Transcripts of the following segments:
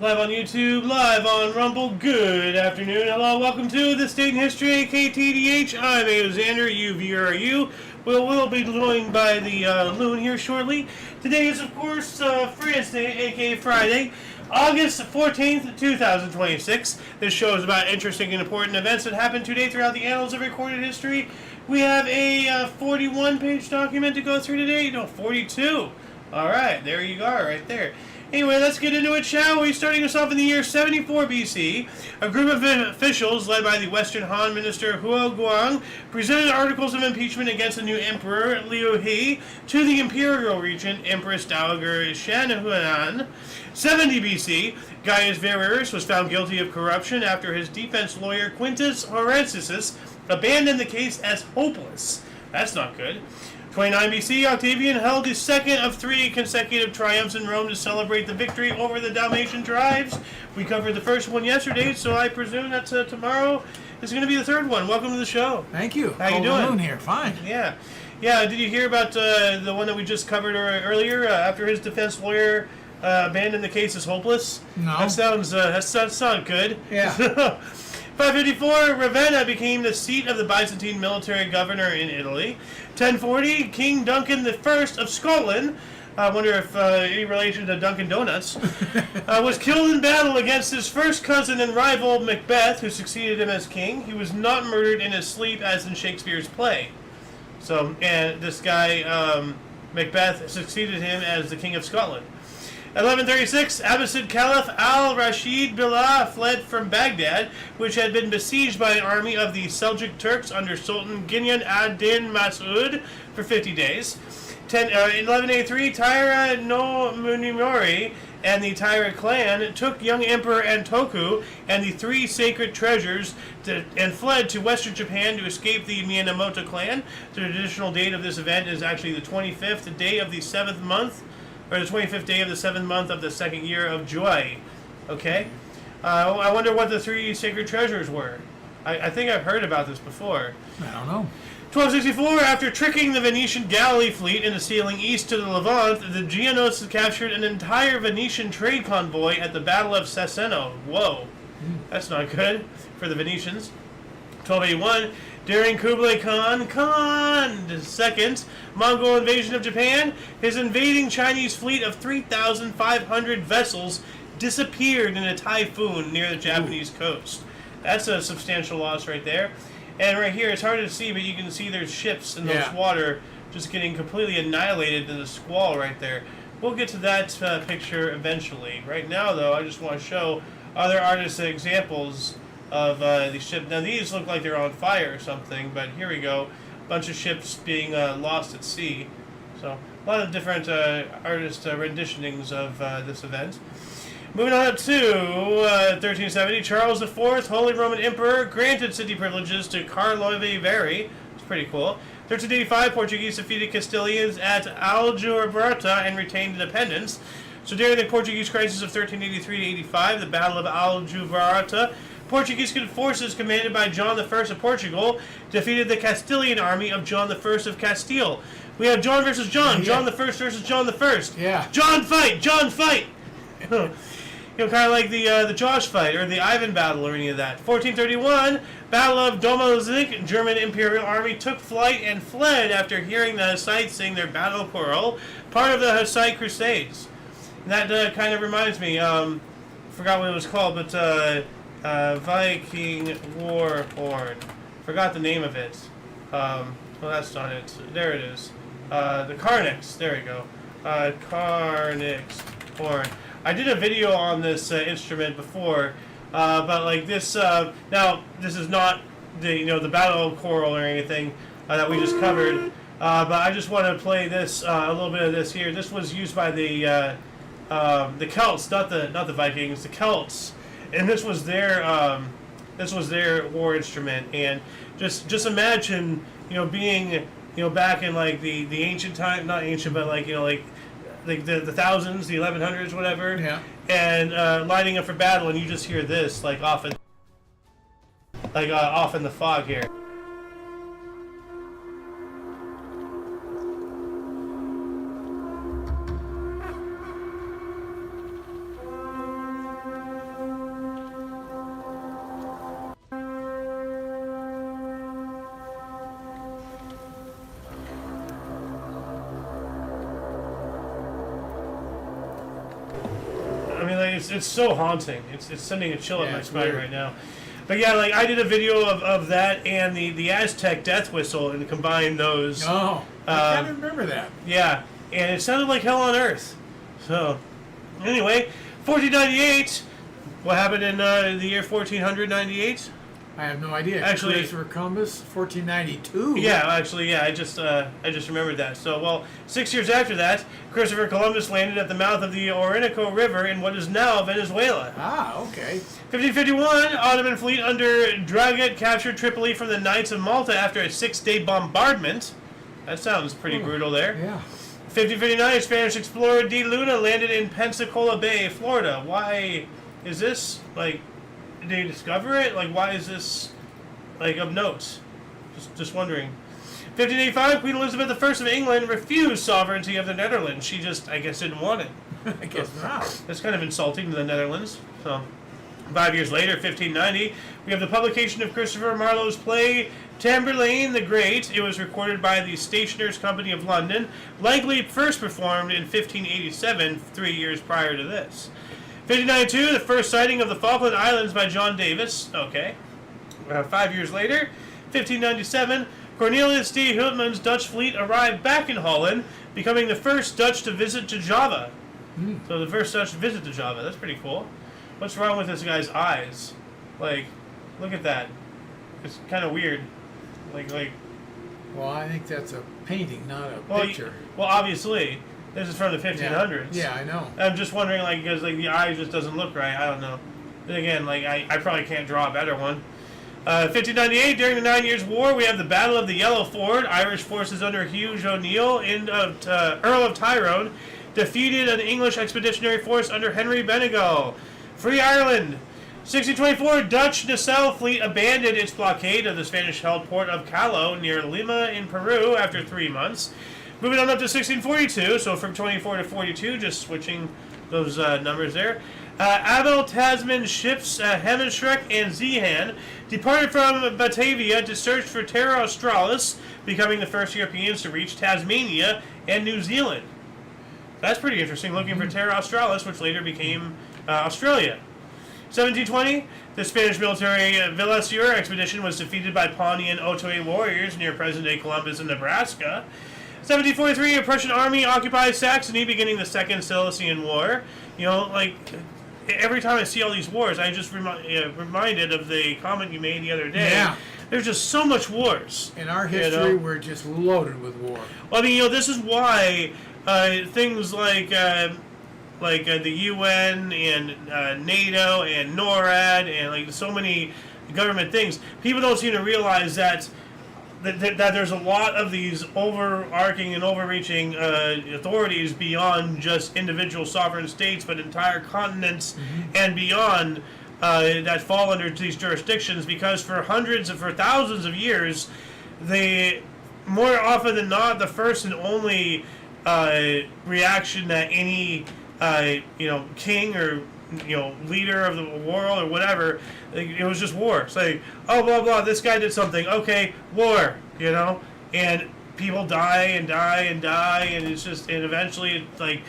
Live on YouTube, live on Rumble. Good afternoon. Hello, welcome to This Date in History, KTDH. I'm Alexander, UVRU. We'll be joined by the Loon here shortly. Today is, of course, France Day, aka Friday, August 14th, 2026. This show is about interesting and important events that happened today throughout the annals of recorded history. We have a 41-page document to go through today. No, 42. All right, there you are, right there. Anyway, let's get into it, shall we? Starting us off in the year 74 BC, a group of officials led by the Western Han minister Huo Guang presented articles of impeachment against the new emperor Liu He to the imperial regent Empress Dowager Shanhuan. 70 BC, Gaius Verus was found guilty of corruption after his defense lawyer Quintus Hortensius abandoned the case as hopeless. That's not good. 29 BC, Octavian held his second of 3 consecutive triumphs in Rome to celebrate the victory over the Dalmatian tribes. We covered the first one yesterday, so I presume that tomorrow is going to be the third one. Welcome to the show. Thank you. How you doing? Loon here. Fine. Yeah. Did you hear about the one that we just covered earlier? After his defense lawyer abandoned the case as hopeless. No. That sounds good. Yeah. 554, Ravenna became the seat of the Byzantine military governor in Italy. 1040, King Duncan I of Scotland, I wonder if any relation to Dunkin' Donuts, was killed in battle against his first cousin and rival Macbeth, who succeeded him as king. He was not murdered in his sleep as in Shakespeare's play. So, and this guy, Macbeth, succeeded him as the king of Scotland. 1136, Abbasid Caliph al-Rashid Billah fled from Baghdad, which had been besieged by an army of the Seljuk Turks under Sultan Ghiyas ad-Din Mas'ud for 50 days. 1183, Taira no Munimori and the Taira clan took young Emperor Antoku and the 3 sacred treasures and fled to western Japan to escape the Minamoto clan. The traditional date of this event is actually the 25th day of the 7th month, or the 25th day of the 7th month of the 2nd year of Joy. Okay? I wonder what the 3 sacred treasures were. I think I've heard about this before. I don't know. 1264, after tricking the Venetian galley fleet into sailing east to the Levant, the Genoese captured an entire Venetian trade convoy at the Battle of Cesena. Whoa. That's not good for the Venetians. 1281, during Kublai Khan II's Mongol invasion of Japan, his invading Chinese fleet of 3,500 vessels disappeared in a typhoon near the Japanese coast. That's a substantial loss right there. And right here, it's hard to see, but you can see there's ships in those water just getting completely annihilated in the squall right there. We'll get to that picture eventually. Right now, though, I just want to show other artists' examples of these ships. Now, these look like they're on fire or something, but here we go. A bunch of ships being lost at sea. So, a lot of different artist renditionings of this event. Moving on up to 1370, Charles IV, Holy Roman Emperor, granted city privileges to Karlovy Vary. It's pretty cool. 1385, Portuguese defeated Castilians at Aljubarrota and retained independence. So during the Portuguese crisis of 1383-85, the Battle of Aljubarrota, Portuguese forces commanded by John I of Portugal defeated the Castilian army of John I of Castile. We have John versus John. John I versus John I. Yeah. John fight! John fight! Kind of like the Josh fight or the Ivan battle or any of that. 1431, Battle of Domozik, German Imperial Army took flight and fled after hearing the Hussites sing their battle choral, part of the Hussite Crusades. And that kind of reminds me, forgot what it was called, but Viking War Horn. Forgot the name of it. Well, that's not it. There it is. The Carnix. There we go. Carnix Horn. I did a video on this instrument before, but like this. Now, this is not the battle choral or anything that we just covered. But I just want to play this a little bit of this here. This was used by the Celts, not the Vikings, the Celts, and this was their war instrument. And just imagine being back in like the ancient time, not ancient, but like the thousands, the 1100s, whatever. Yeah. And lining up for battle, and you just hear this like off in the fog here. I mean, like, it's so haunting. It's sending a chill up my spine weird. right now. But yeah, like I did a video of that and the Aztec death whistle and combined those. Oh, I can't remember that. Yeah, and it sounded like hell on earth. So, anyway, 1498. What happened in the year 1498? I have no idea. Actually, Christopher Columbus, 1492. Yeah, actually, yeah, I just remembered that. So, well, 6 years after that, Christopher Columbus landed at the mouth of the Orinoco River in what is now Venezuela. Ah, okay. 1551, Ottoman fleet under Dragut captured Tripoli from the Knights of Malta after a 6-day bombardment. That sounds pretty brutal there. Yeah. 1559, Spanish explorer De Luna landed in Pensacola Bay, Florida. Why is this, like, did they discover it? Like, why is this, like, of note? Just wondering. 1585, Queen Elizabeth I of England refused sovereignty of the Netherlands. She just, I guess, didn't want it. I guess not. That's kind of insulting to the Netherlands. So, 5 years later, 1590, we have the publication of Christopher Marlowe's play Tamburlaine the Great. It was recorded by the Stationers' Company of London, likely first performed in 1587, 3 years prior to this. 1592, the first sighting of the Falkland Islands by John Davis. Okay. 5 years later, 1597, Cornelius D. Hultmann's Dutch fleet arrived back in Holland, becoming the first Dutch to visit to Java. So the first Dutch visit to Java. That's pretty cool. What's wrong with this guy's eyes? Like, look at that. It's kind of weird. Like. Well, I think that's a painting, not a picture. Well, obviously. This is from the 1500s. Yeah, I know. I'm just wondering, like, because like the eye just doesn't look right. I don't know. Then again, like I probably can't draw a better one. 1598, during the 9 Years' War, we have the Battle of the Yellow Ford. Irish forces under Hugh O'Neill, Earl of Tyrone, defeated an English expeditionary force under Henry Benegal. Free Ireland. 1624, Dutch Nassau fleet abandoned its blockade of the Spanish-held port of Callao near Lima in Peru after 3 months. Moving on up to 1642, so from 24 to 42, just switching those numbers there. Abel Tasman ships Hemenschreck and Zeehan departed from Batavia to search for Terra Australis, becoming the first Europeans to reach Tasmania and New Zealand. That's pretty interesting, looking for Terra Australis, which later became Australia. 1720, the Spanish military Yesteryear expedition was defeated by Pawnee and Otoe warriors near present-day Columbus in Nebraska. 1743, a Prussian army occupies Saxony, beginning the Second Silesian War. You know, like, every time I see all these wars, I just reminded of the comment you made the other day. Yeah. There's just so much wars. In our history, we're just loaded with war. Well, I mean, this is why things like the UN and NATO and NORAD and, like, so many government things, people don't seem to realize that there's a lot of these overarching and overreaching authorities beyond just individual sovereign states, but entire continents and beyond that fall under these jurisdictions, because for thousands of years, they, more often than not, the first and only reaction that any king or leader of the world or whatever, it was just war. It's like, oh, blah blah, this guy did something, okay, war, and people die and die and die, and it's just, and eventually it's like,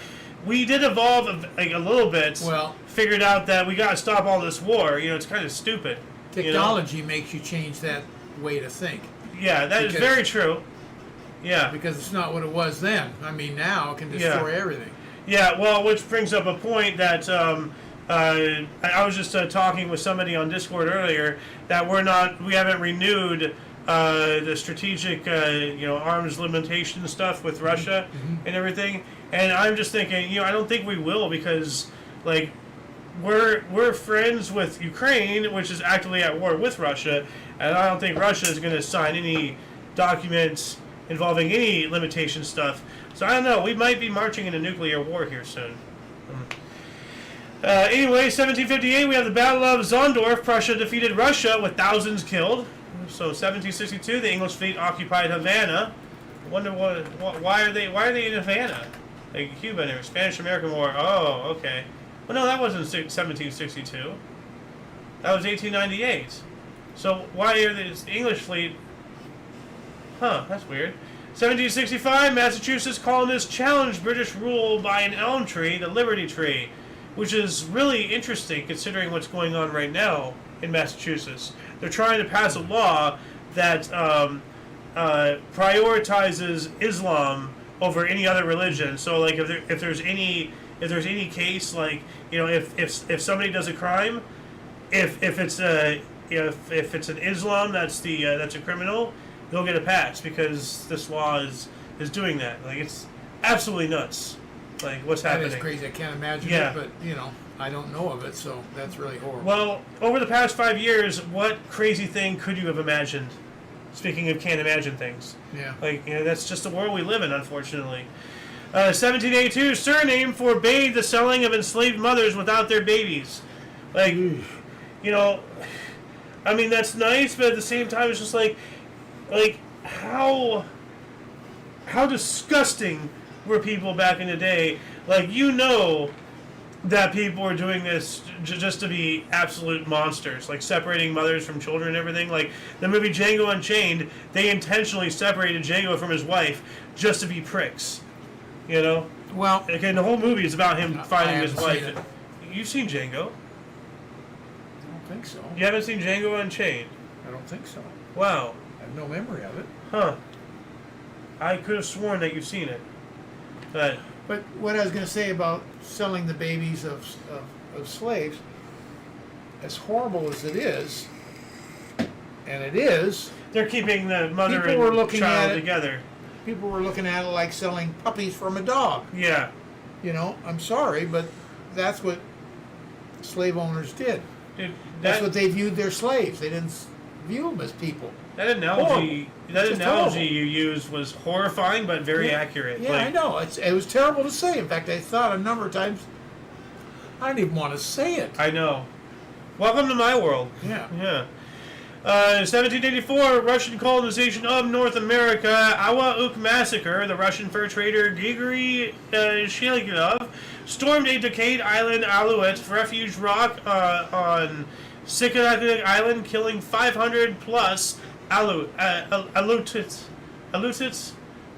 we did evolve like a little bit. Well, figured out that we got to stop all this war. It's kind of stupid. Technology makes you change that way to think. Yeah, that is very true. Yeah, because it's not what it was then. I mean, now it can destroy everything. Yeah, well, which brings up a point that I was just talking with somebody on Discord earlier, that we haven't renewed the strategic arms limitation stuff with Russia and everything, and I'm just thinking, I don't think we will, because like we're friends with Ukraine, which is actively at war with Russia, and I don't think Russia is going to sign any documents involving any limitation stuff. So I don't know. We might be marching into nuclear war here soon. Anyway, 1758, we have the Battle of Zondorf. Prussia defeated Russia with thousands killed. So 1762, the English fleet occupied Havana. I wonder why are they in Havana? Like Cuba or Spanish-American War. Oh, okay. Well, no, that wasn't 1762. That was 1898. So why are the English fleet? Huh, that's weird. 1765, Massachusetts colonists challenged British rule by an elm tree, the Liberty Tree. which is really interesting considering what's going on right now in Massachusetts. They're trying to pass a law that prioritizes Islam over any other religion. So, like, if there's any case, like, you know, if somebody does a crime, if it's an Islam that's a criminal, they'll get a pass because this law is doing that. Like, it's absolutely nuts. Like, what's happening? That is crazy. I can't imagine Yeah. it, but you know, I don't know of it, so that's really horrible. Well, over the past 5 years, what crazy thing could you have imagined? Speaking of can't imagine things. Yeah. Like, you know, that's just the world we live in, unfortunately. 1782, surname forbade the selling of enslaved mothers without their babies. Like, you know, I mean, that's nice, but at the same time, it's just like how disgusting were people back in the day? Like, you know that people were doing this just to be absolute monsters, like separating mothers from children and everything. Like the movie Django Unchained, they intentionally separated Django from his wife just to be pricks. You know? Well, Okay, the whole movie is about him finding his haven't wife. seen it. You've seen Django? I don't think so. You haven't seen Django Unchained? I don't think so. Wow. I have no memory of it. Huh. I could have sworn that you've seen it. But But what I was going to say about selling the babies of slaves, as horrible as it is, and it is, they're keeping the mother People were and looking at child it. together. people were looking at it like selling puppies from a dog. Yeah. You know, I'm sorry, but that's what slave owners did. Dude, That's what they viewed their slaves. They didn't view them as people. that analogy It's just horrible. you used was horrifying but very accurate. Yeah, Like, I know. It was terrible to say. In fact, I thought a number of times, I didn't even want to say it. I know. Welcome to my world. Yeah. Yeah. 1784, Russian colonization of North America, IOYO massacre. The Russian fur trader Grigory Shilikinov stormed a decayed island Alouette refuge rock on Sikanaga Island, killing 500 plus Aleutites,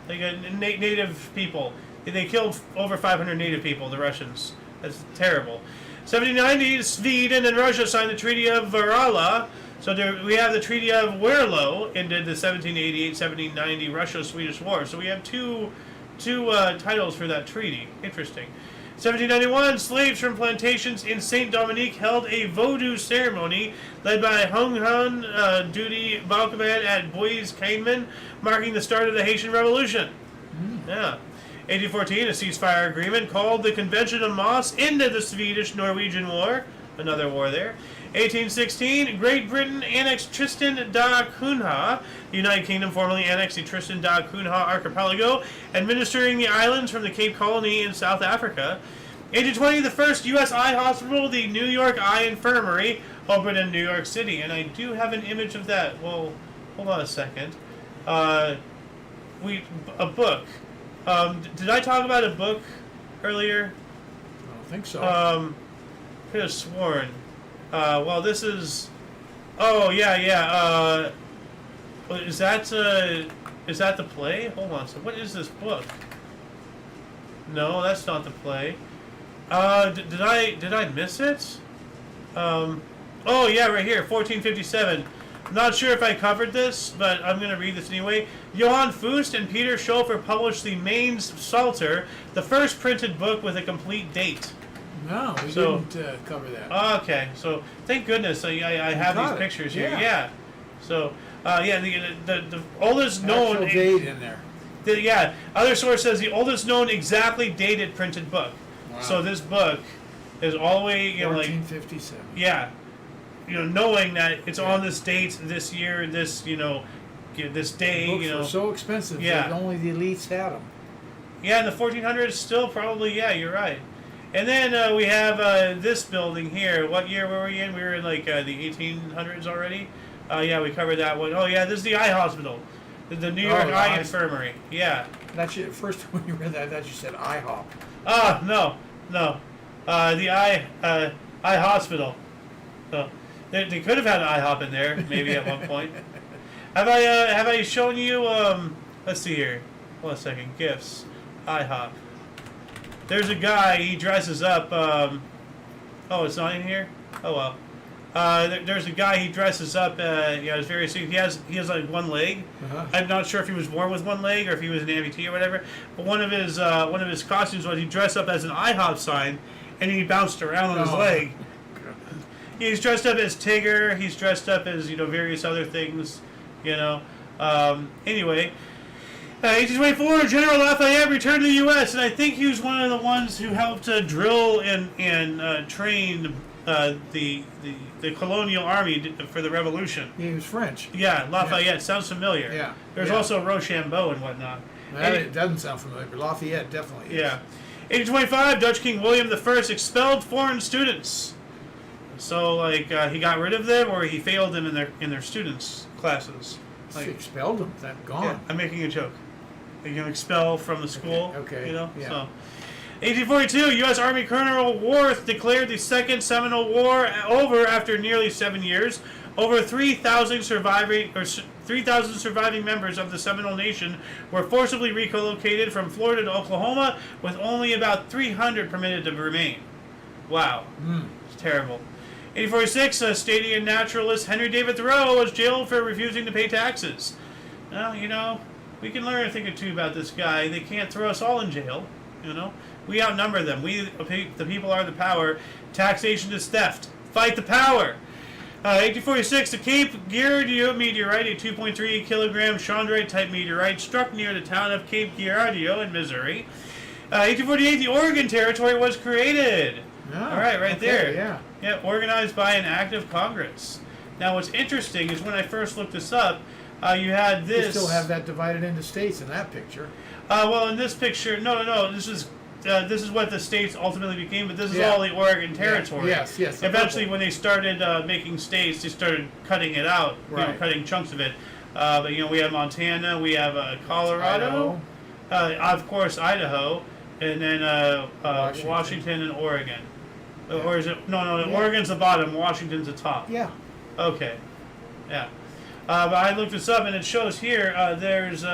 like native people. They killed over 500 native people, the Russians. That's terrible. 1790, Sweden and Russia signed the Treaty of Varala. So we have the Treaty of Werlo ended the 1788-1790 Russo-Swedish War. So we have two titles for that treaty. Interesting. 1791, slaves from plantations in Saint Dominique held a voodoo ceremony led by Hung Hun Duty Balkaman at Bois Kainman, marking the start of the Haitian Revolution. Yeah. 1814, a ceasefire agreement called the Convention of Moss ended the Swedish-Norwegian War. Another war there. 1816, Great Britain annexed Tristan da Cunha. The United Kingdom formally annexed the Tristan da Cunha archipelago, administering the islands from the Cape Colony in South Africa. 1820, the first U.S. eye hospital, the New York Eye Infirmary, opened in New York City. And I do have an image of that. Well, hold on a second. A book. Did I talk about a book earlier? I don't think so. Could have sworn. Well, this is. Oh yeah. Is that the play? Hold on. So what is this book? No, that's not the play. Did I miss it? Oh yeah, right here, 1457. I'm not sure if I covered this, but I'm going to read this anyway. Johann Fust and Peter Schoeffer published the Mainz Psalter, the first printed book with a complete date. No, we didn't cover that. Okay, so thank goodness I have these pictures here. Yeah. So, the oldest known... Actual date in there. Other source says the oldest known exactly dated printed book. Wow. So this book is all the way, 1457. Knowing that it's on this date, this year, this, this day, Books were so expensive that only the elites had them. Yeah, in the 1400s, still probably, you're right. And then we have this building here. What year were we in? We were in the 1800s already. We covered that one. Oh yeah, this is the eye hospital, the New York Eye Infirmary. Yeah. That's first when you read that, I thought you said IHOP. No. The eye hospital. So they could have had an IHOP in there maybe at one point. Have I shown you? Let's see here. Hold on a second. Gifts. IHOP. There's a guy, he dresses up Oh, it's not in here. Oh well. There's a guy. He dresses up. His various things. He has like one leg. I'm not sure if he was born with one leg or if he was an amputee or whatever. But one of his costumes was he dressed up as an IHOP sign, and he bounced around on his leg. He's dressed up as Tigger. He's dressed up as various other things. Anyway. 1824, General Lafayette returned to the U.S., and I think he was one of the ones who helped drill and train the colonial army for the Revolution. He was French. Yeah, Lafayette sounds familiar. Yeah. There's also Rochambeau and whatnot. It doesn't sound familiar, but Lafayette definitely is. Yeah. 1825, Dutch King William I expelled foreign students. So, he got rid of them, or he failed them in their students' classes. He expelled them. They're gone. Yeah, I'm making a joke. You can expel from the school. Okay. Yeah. So, 1842, U.S. Army Colonel Worth declared the Second Seminole War over after nearly 7 years. Over 3,000 surviving members of the Seminole Nation were forcibly relocated from Florida to Oklahoma, with only about 300 permitted to remain. Wow, it's terrible. 1846, Stadian naturalist Henry David Thoreau was jailed for refusing to pay taxes. Well, we can learn a thing or two about this guy. They can't throw us all in jail. We outnumber them. We, the people, are the power. Taxation is theft. Fight the power. 1846, the Cape Girardeau meteorite, a 2.3 kilogram chondrite-type meteorite, struck near the town of Cape Girardeau in Missouri. 1848, the Oregon Territory was created. All right, there. Yeah. Yeah, organized by an act of Congress. Now, what's interesting is when I first looked this up, you had this. You still have that divided into states in that picture. Well, in this picture, no. This is what the states ultimately became, but this is all the Oregon Territory. Yes. Eventually, when they started making states, they started cutting it out, cutting chunks of it. But we have Montana, we have Colorado, of course Idaho, and then Washington and Oregon. Or is it? No. Oregon's the bottom. Washington's the top. Yeah. Okay. Yeah. But I looked this up, and it shows here there's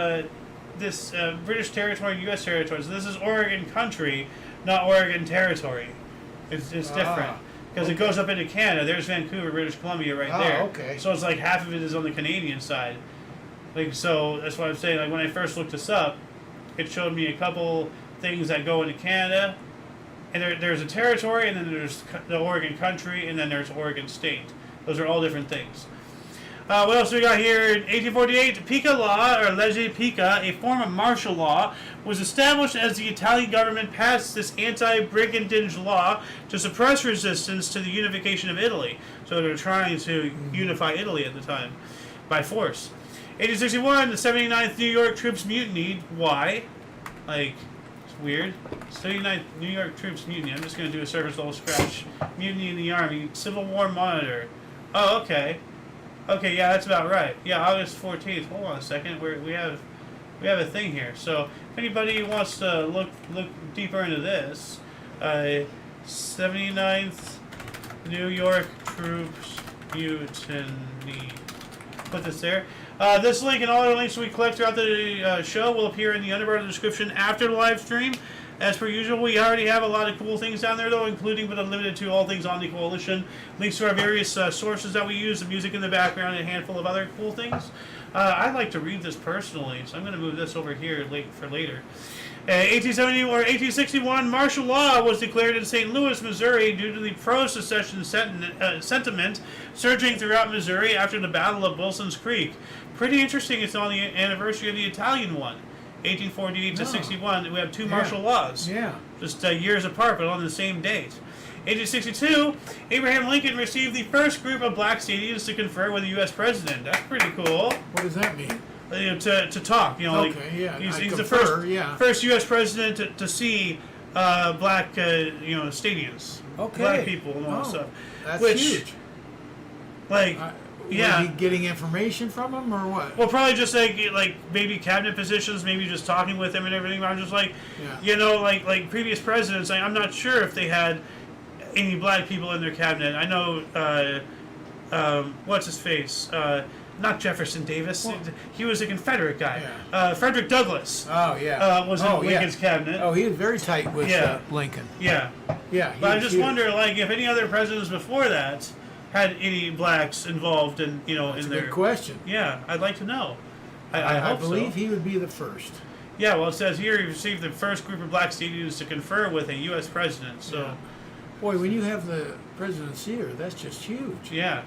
this British territory and U.S. territory. So this is Oregon country, not Oregon territory. It's different because it goes up into Canada. There's Vancouver, British Columbia, right there. Okay. So it's like half of it is on the Canadian side. So that's why I'm saying. When I first looked this up, it showed me a couple things that go into Canada. And there's a territory, and then there's the Oregon country, and then there's Oregon state. Those are all different things. What else we got here? In 1848, the Pica Law, or Legge Pica, a form of martial law, was established as the Italian government passed this anti-brigandage law to suppress resistance to the unification of Italy. So they were trying to unify Italy at the time by force. 1861, the 79th New York troops mutinied. Why? Weird. 79th New York troops mutiny. I'm just going to do a surface level scratch. Mutiny in the Army. Civil War monitor. Oh, okay. Okay, yeah, that's about right. Yeah, August 14th. Hold on a second. We have a thing here. So if anybody wants to look deeper into this, 79th New York troops mutiny. Put this there. This link and all other links we collect throughout the show will appear in the underbar of the description after the live stream. As per usual, we already have a lot of cool things down there, though, including but unlimited to all things Omni Coalition. Links to our various sources that we use, the music in the background, and a handful of other cool things. I'd like to read this personally, so I'm going to move this over here for later. 1870 or 1861, martial law was declared in St. Louis, Missouri, due to the pro-secession sentiment surging throughout Missouri after the Battle of Wilson's Creek. Pretty interesting. It's on the anniversary of the Italian one, 1848 to 61. We have two martial laws, just years apart, but on the same date. 1862, Abraham Lincoln received the first group of black Stadians to confer with the U.S. president. That's pretty cool. What does that mean? To talk, he's the first U.S. president to see black, Stadians, black people and all that stuff. That's huge. Was he getting information from him or what? Well, probably just like maybe cabinet positions, maybe just talking with him and everything. I'm just like previous presidents. I'm not sure if they had any black people in their cabinet. I know what's his face. not Jefferson Davis. Well, He was a Confederate guy. Yeah. Frederick Douglass Oh yeah. was in Lincoln's cabinet. Oh, he was very tight with Yeah. Lincoln. Yeah. Yeah. But I was just huge. wonder, like, if any other presidents before that had any blacks involved in, That's in a their. good question. Yeah, I'd like to know. I hope believe so. he would be the first. Yeah, well, it says here he received the first group of black students to confer with a U.S. president. So, Yeah. Boy, when you have the presidency here, that's just huge. yeah.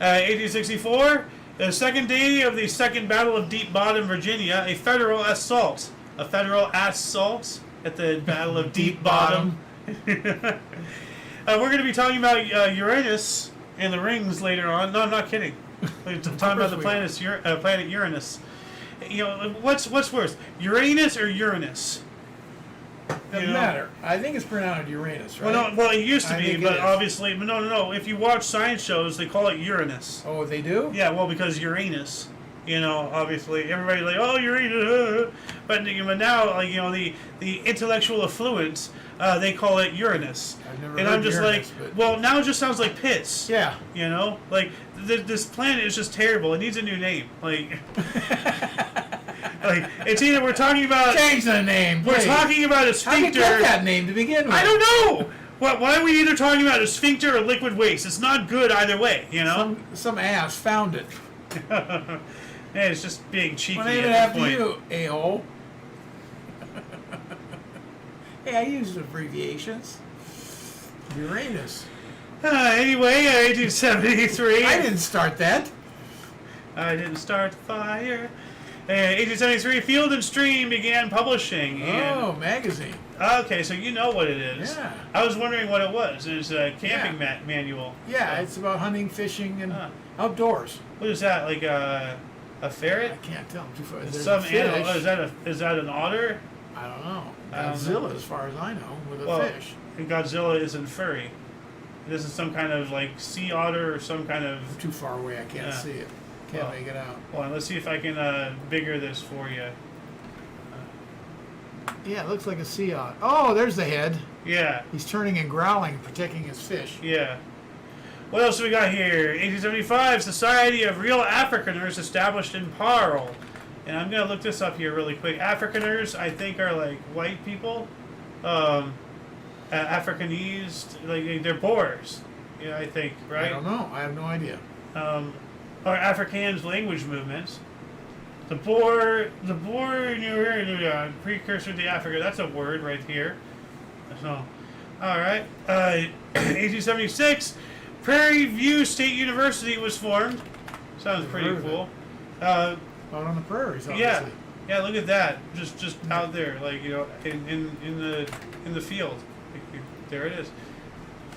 1864, the second day of the Second Battle of Deep Bottom, Virginia, a federal assault. A federal assault at the Battle of Deep Bottom. We're going to be talking about Uranus and the rings later on. No, I'm not kidding. We're talking about the planet Uranus. What's worse, Uranus or Uranus? Doesn't matter. I think it's pronounced Uranus, right? Well, it used to I be, think it but is. obviously, but no. If you watch science shows, they call it Uranus. Oh, they do? Yeah, well, because Uranus, obviously everybody's like, oh, Uranus, but now, like, the intellectual affluents, they call it Uranus. I've never And heard I'm just Uranus, like, but... well, now it just sounds like piss. Yeah. Like this planet is just terrible. It needs a new name. Like, like it's either we're talking about Change the name, we're please. talking about a How did you sphincter. get that name to begin with? I don't know. Why are we either talking about a sphincter or liquid waste? It's not good either way, Some ass found it. Yeah, it's just being cheeky What name it at this after point. you, a-hole? Hey, I use abbreviations. Uranus. Anyway, 1873. I didn't start that. I didn't start the fire. 1873, Field and Stream began publishing. Oh, magazine. Okay, so you know what it is. Yeah. I was wondering what it was. It's a camping manual. Yeah, So, it's about hunting, fishing, and Huh. outdoors. what is that? Like a ferret? I can't tell. Too far. There's Some a fish. animal? Is that an otter? I don't know. I don't Godzilla, know. as far as I know, with a Well, fish. And Godzilla isn't furry. This is some kind of like sea otter or some kind of. Too far away, I can't Yeah. see it. Can't Well, make it out. Hold on, let's see if I can bigger this for you. Yeah, it looks like a sea otter. Oh, there's the head. Yeah, He's turning and growling, protecting his fish. yeah. What else do we got here? 1875, Society of Real Afrikaners established in Paarl. And I'm gonna look this up here really quick. Afrikaners, I think, are like white people. Afrikanese, like they're Boers. Yeah, I think, right? I don't know. I have no idea. Or Afrikaans language movements. The Boer, precursor to Africa. That's a word right here. So, all right. 1876, Prairie View State University was formed. Sounds pretty Heard of cool. Out on the prairies, obviously. Yeah, yeah. Look at that. Just out there, like in the field. There it is.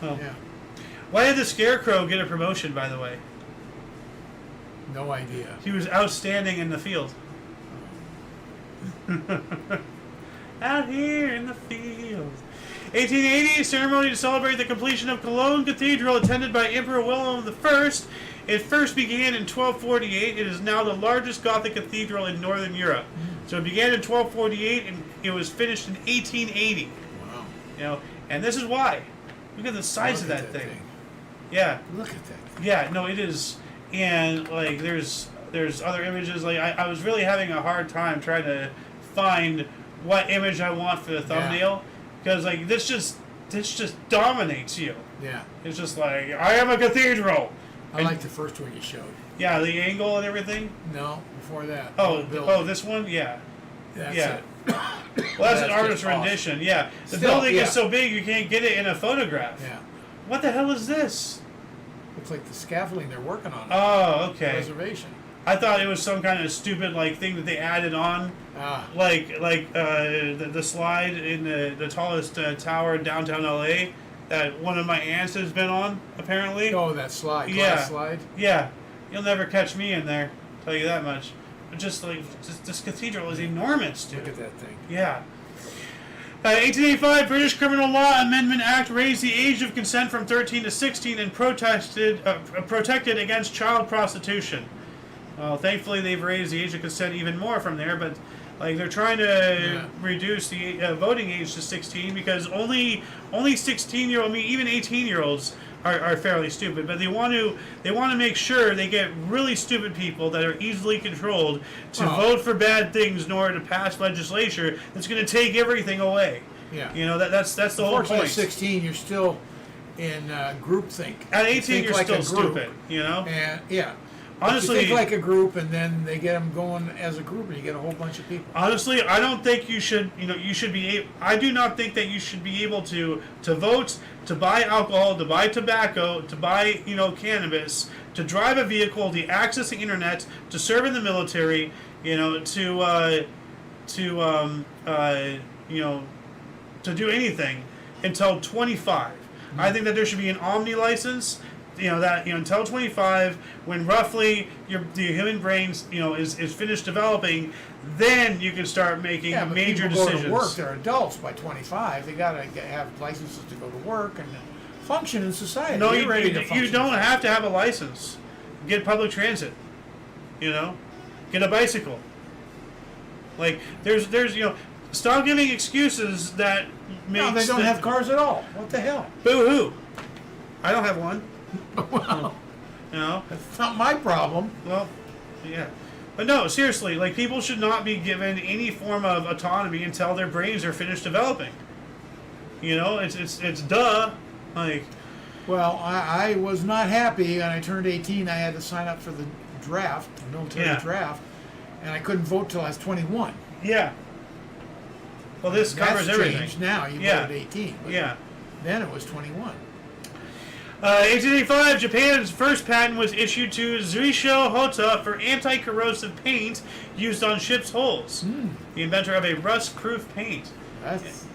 Oh. Yeah. Why did the Scarecrow get a promotion, by the way? No idea. He was outstanding in the field. Out here in the field. 1880, ceremony to celebrate the completion of Cologne Cathedral attended by Emperor William I. It first began in 1248. It is now the largest Gothic cathedral in Northern Europe. So it began in 1248 and it was finished in 1880. Wow. And this is why. Look at the size of Look at that thing. Yeah. Look at that thing. Yeah, no, it is. And like there's other images. Like I was really having a hard time trying to find what image I want for the thumbnail because like this just dominates you. Yeah. It's just like I am a cathedral. I like the first one you showed. Yeah, the angle and everything. No, before that. Oh, this one. Yeah. That's Yeah. it. Well, that's an That's artist's just awesome. rendition. Yeah, the Still, building yeah. is so big you can't get it in a photograph. Yeah. What the hell is this? Looks like the scaffolding they're working on. Oh, okay. Reservation. I thought it was some kind of stupid like thing that they added on, Ah. like the slide in the tallest tower in downtown LA that one of my aunts has been on apparently. Oh, that slide. Yeah. Glass slide. Yeah, you'll never catch me in there. Tell you that much. But just like this cathedral is enormous, dude. Look at that thing. Yeah. 1885, British Criminal Law Amendment Act raised the age of consent from 13 to 16 and protected against child prostitution. Well, thankfully they've raised the age of consent even more from there, but like they're trying to reduce the voting age to 16 because only 16-year-old, even 18-year-olds are fairly stupid, but they want to make sure they get really stupid people that are easily controlled to vote for bad things in order to pass legislation that's going to take everything away. Yeah. You know, that's the whole Unfortunately, point. at 16, you're still in groupthink. At 18, you're like still a group. stupid. You know. And yeah. Honestly, you think like a group, and then they get them going as a group, and you get a whole bunch of people. Honestly, I don't think you should. You know, you should be. I do not think that you should be able to vote, to buy alcohol, to buy tobacco, to buy cannabis, to drive a vehicle, to access the internet, to serve in the military. You know, to do anything until 25. Mm-hmm. I think that there should be an omni license. Until 25, when roughly the human brain is finished developing, then you can start making major decisions. Go to work. They're adults by 25. They gotta have licenses to go to work and function in society. No, you don't have to have a license. Get public transit. Get a bicycle. Like there's stop giving excuses that makes. No, they don't have cars at all. What the hell? Boo hoo! I don't have one. Well, that's not my problem. Well, yeah. But no, seriously, like people should not be given any form of autonomy until their brains are finished developing. It's duh. Like, well, I was not happy when I turned 18. I had to sign up for the draft, the military draft, and I couldn't vote till I was 21. Yeah. Well, this covers everything. Changed now. You vote at 18. But then it was 21. 1885, Japan's first patent was issued to Zuisho Hota for anti-corrosive paint used on ships' hulls. The inventor of a rust-proof paint. That's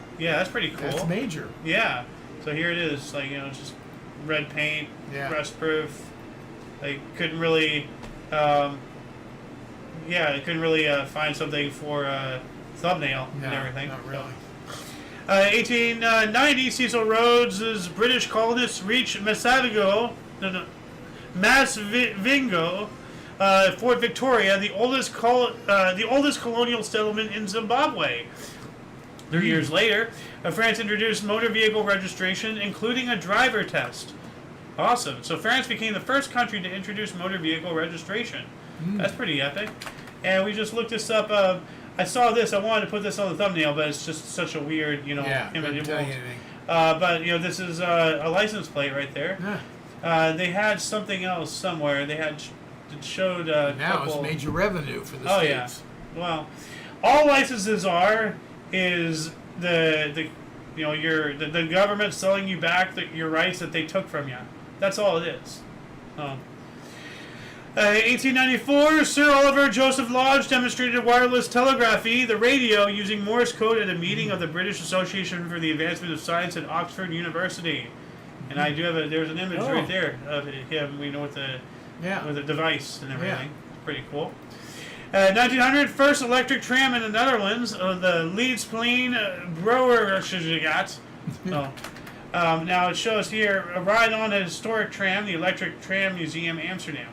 pretty cool. That's major. Yeah. So here it is, like just red paint, rust-proof. They couldn't really, find something for thumbnail and everything. Not really. 1890, Cecil Rhodes's British colonists reached Masvingo, Fort Victoria, the oldest colonial settlement in Zimbabwe. 3 years later, France introduced motor vehicle registration, including a driver test. Awesome. So France became the first country to introduce motor vehicle registration. That's pretty epic. And we just looked this up. I saw this. I wanted to put this on the thumbnail, but it's just such a weird, image. Doesn't tell you anything. But this is a license plate right there. They had something else somewhere. They had it showed now it's major revenue for the states. Yeah. Well, all licenses is the government selling you back your rights that they took from you. That's all it is. 1894, Sir Oliver Joseph Lodge demonstrated wireless telegraphy, the radio, using Morse code at a meeting of the British Association for the Advancement of Science at Oxford University. And I do have there's an image right there of him, with the device and everything. Pretty cool. 1900, first electric tram in the Netherlands, the Leidsplein Brouwersgaat. Now it shows here a ride on a historic tram, the Electric Tram Museum, Amsterdam.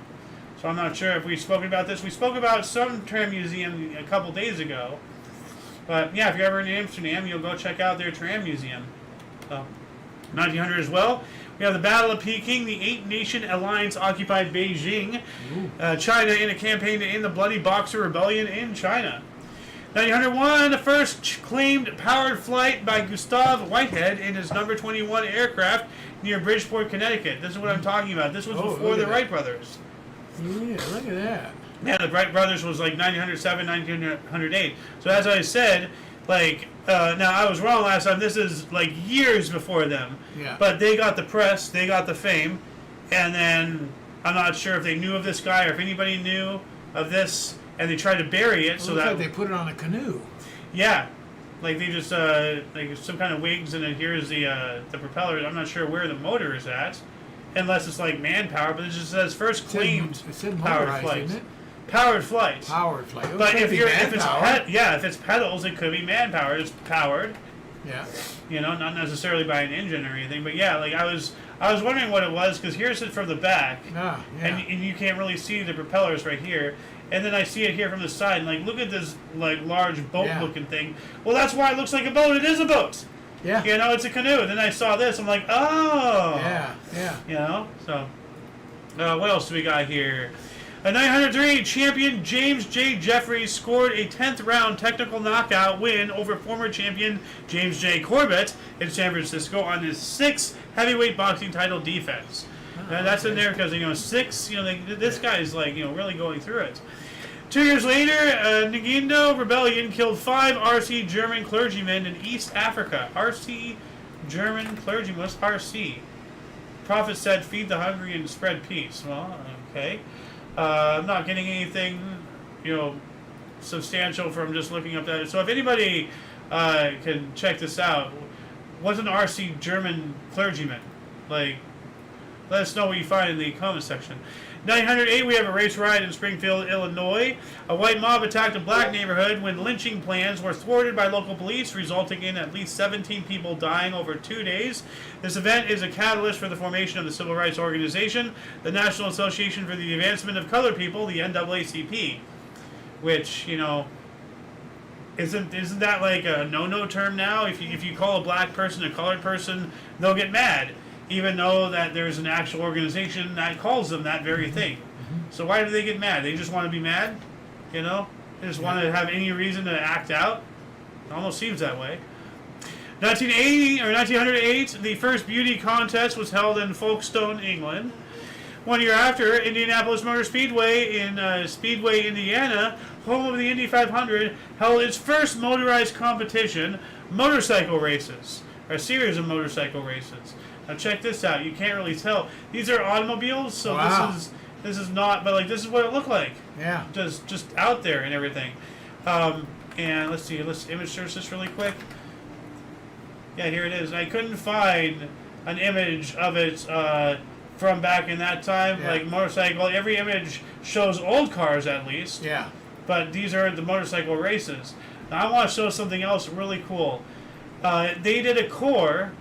So I'm not sure if we've spoken about this. We spoke about some tram museum a couple days ago. But yeah, if you're ever in Amsterdam, you'll go check out their tram museum. 1900 as well. We have the Battle of Peking. The 8-nation alliance occupied Beijing. China in a campaign to end the Bloody Boxer Rebellion in China. 1901, the first claimed powered flight by Gustav Whitehead in his number 21 aircraft near Bridgeport, Connecticut. This is what I'm talking about. This was before the Wright brothers. Yeah, look at that. Yeah, the Wright brothers was like 1907, 1908. So as I said, now I was wrong last time. This is like years before them. Yeah. But they got the press, they got the fame, and then I'm not sure if they knew of this guy or if anybody knew of this, and they tried to bury it so that like they put it on a canoe. Yeah, like they just like some kind of wigs, and then here's the propeller. I'm not sure where the motor is at. Unless it's like manpower, but it just says first claimed powered flight. Powered flight. Powered flight. But if it's pedals, it could be manpower. It's powered. Yeah. Not necessarily by an engine or anything. But yeah, like I was wondering what it was because here's it from the back, and you can't really see the propellers right here. And then I see it here from the side, and like look at this like large boat-looking thing. Well, that's why it looks like a boat. It is a boat. Yeah. It's a canoe. And then I saw this. I'm like, oh. Yeah. You know, so what else do we got here? A 903 champion James J. Jeffries scored a 10th round technical knockout win over former champion James J. Corbett in San Francisco on his 6th heavyweight boxing title defense. Now that's in there because 6. This guy's really going through it. 2 years later, Ngindo rebellion killed 5 RC German clergymen in East Africa. RC German clergymen. What's RC? Prophet said, "Feed the hungry and spread peace." Well, okay. I'm not getting anything, substantial from just looking up that. So if anybody can check this out, what's an RC German clergyman? Let us know what you find in the comment section. 908, we have a race riot in Springfield, Illinois. A white mob attacked a black neighborhood when lynching plans were thwarted by local police, resulting in at least 17 people dying over 2 days. This event is a catalyst for the formation of the civil rights organization, the National Association for the Advancement of Colored People, the NAACP, which, isn't that like a no-no term now? If you call a black person a colored person, they'll get mad, even though that there's an actual organization that calls them that very thing. So why do they get mad? They just want to be mad? They just want to have any reason to act out? It almost seems that way. 1908, the first beauty contest was held in Folkestone, England. 1 year after, Indianapolis Motor Speedway in Speedway, Indiana, home of the Indy 500, held its first motorized competition, motorcycle races, or a series of motorcycle races. Now check this out. You can't really tell. These are automobiles, so wow. this is not, but this is what it looked like. Yeah. Just out there and everything. And let's see. Let's image search this really quick. Yeah, here it is. I couldn't find an image of it from back in that time. Yeah. Motorcycle. Every image shows old cars at least. Yeah. But these are the motorcycle races. Now I want to show something else really cool. They did a core.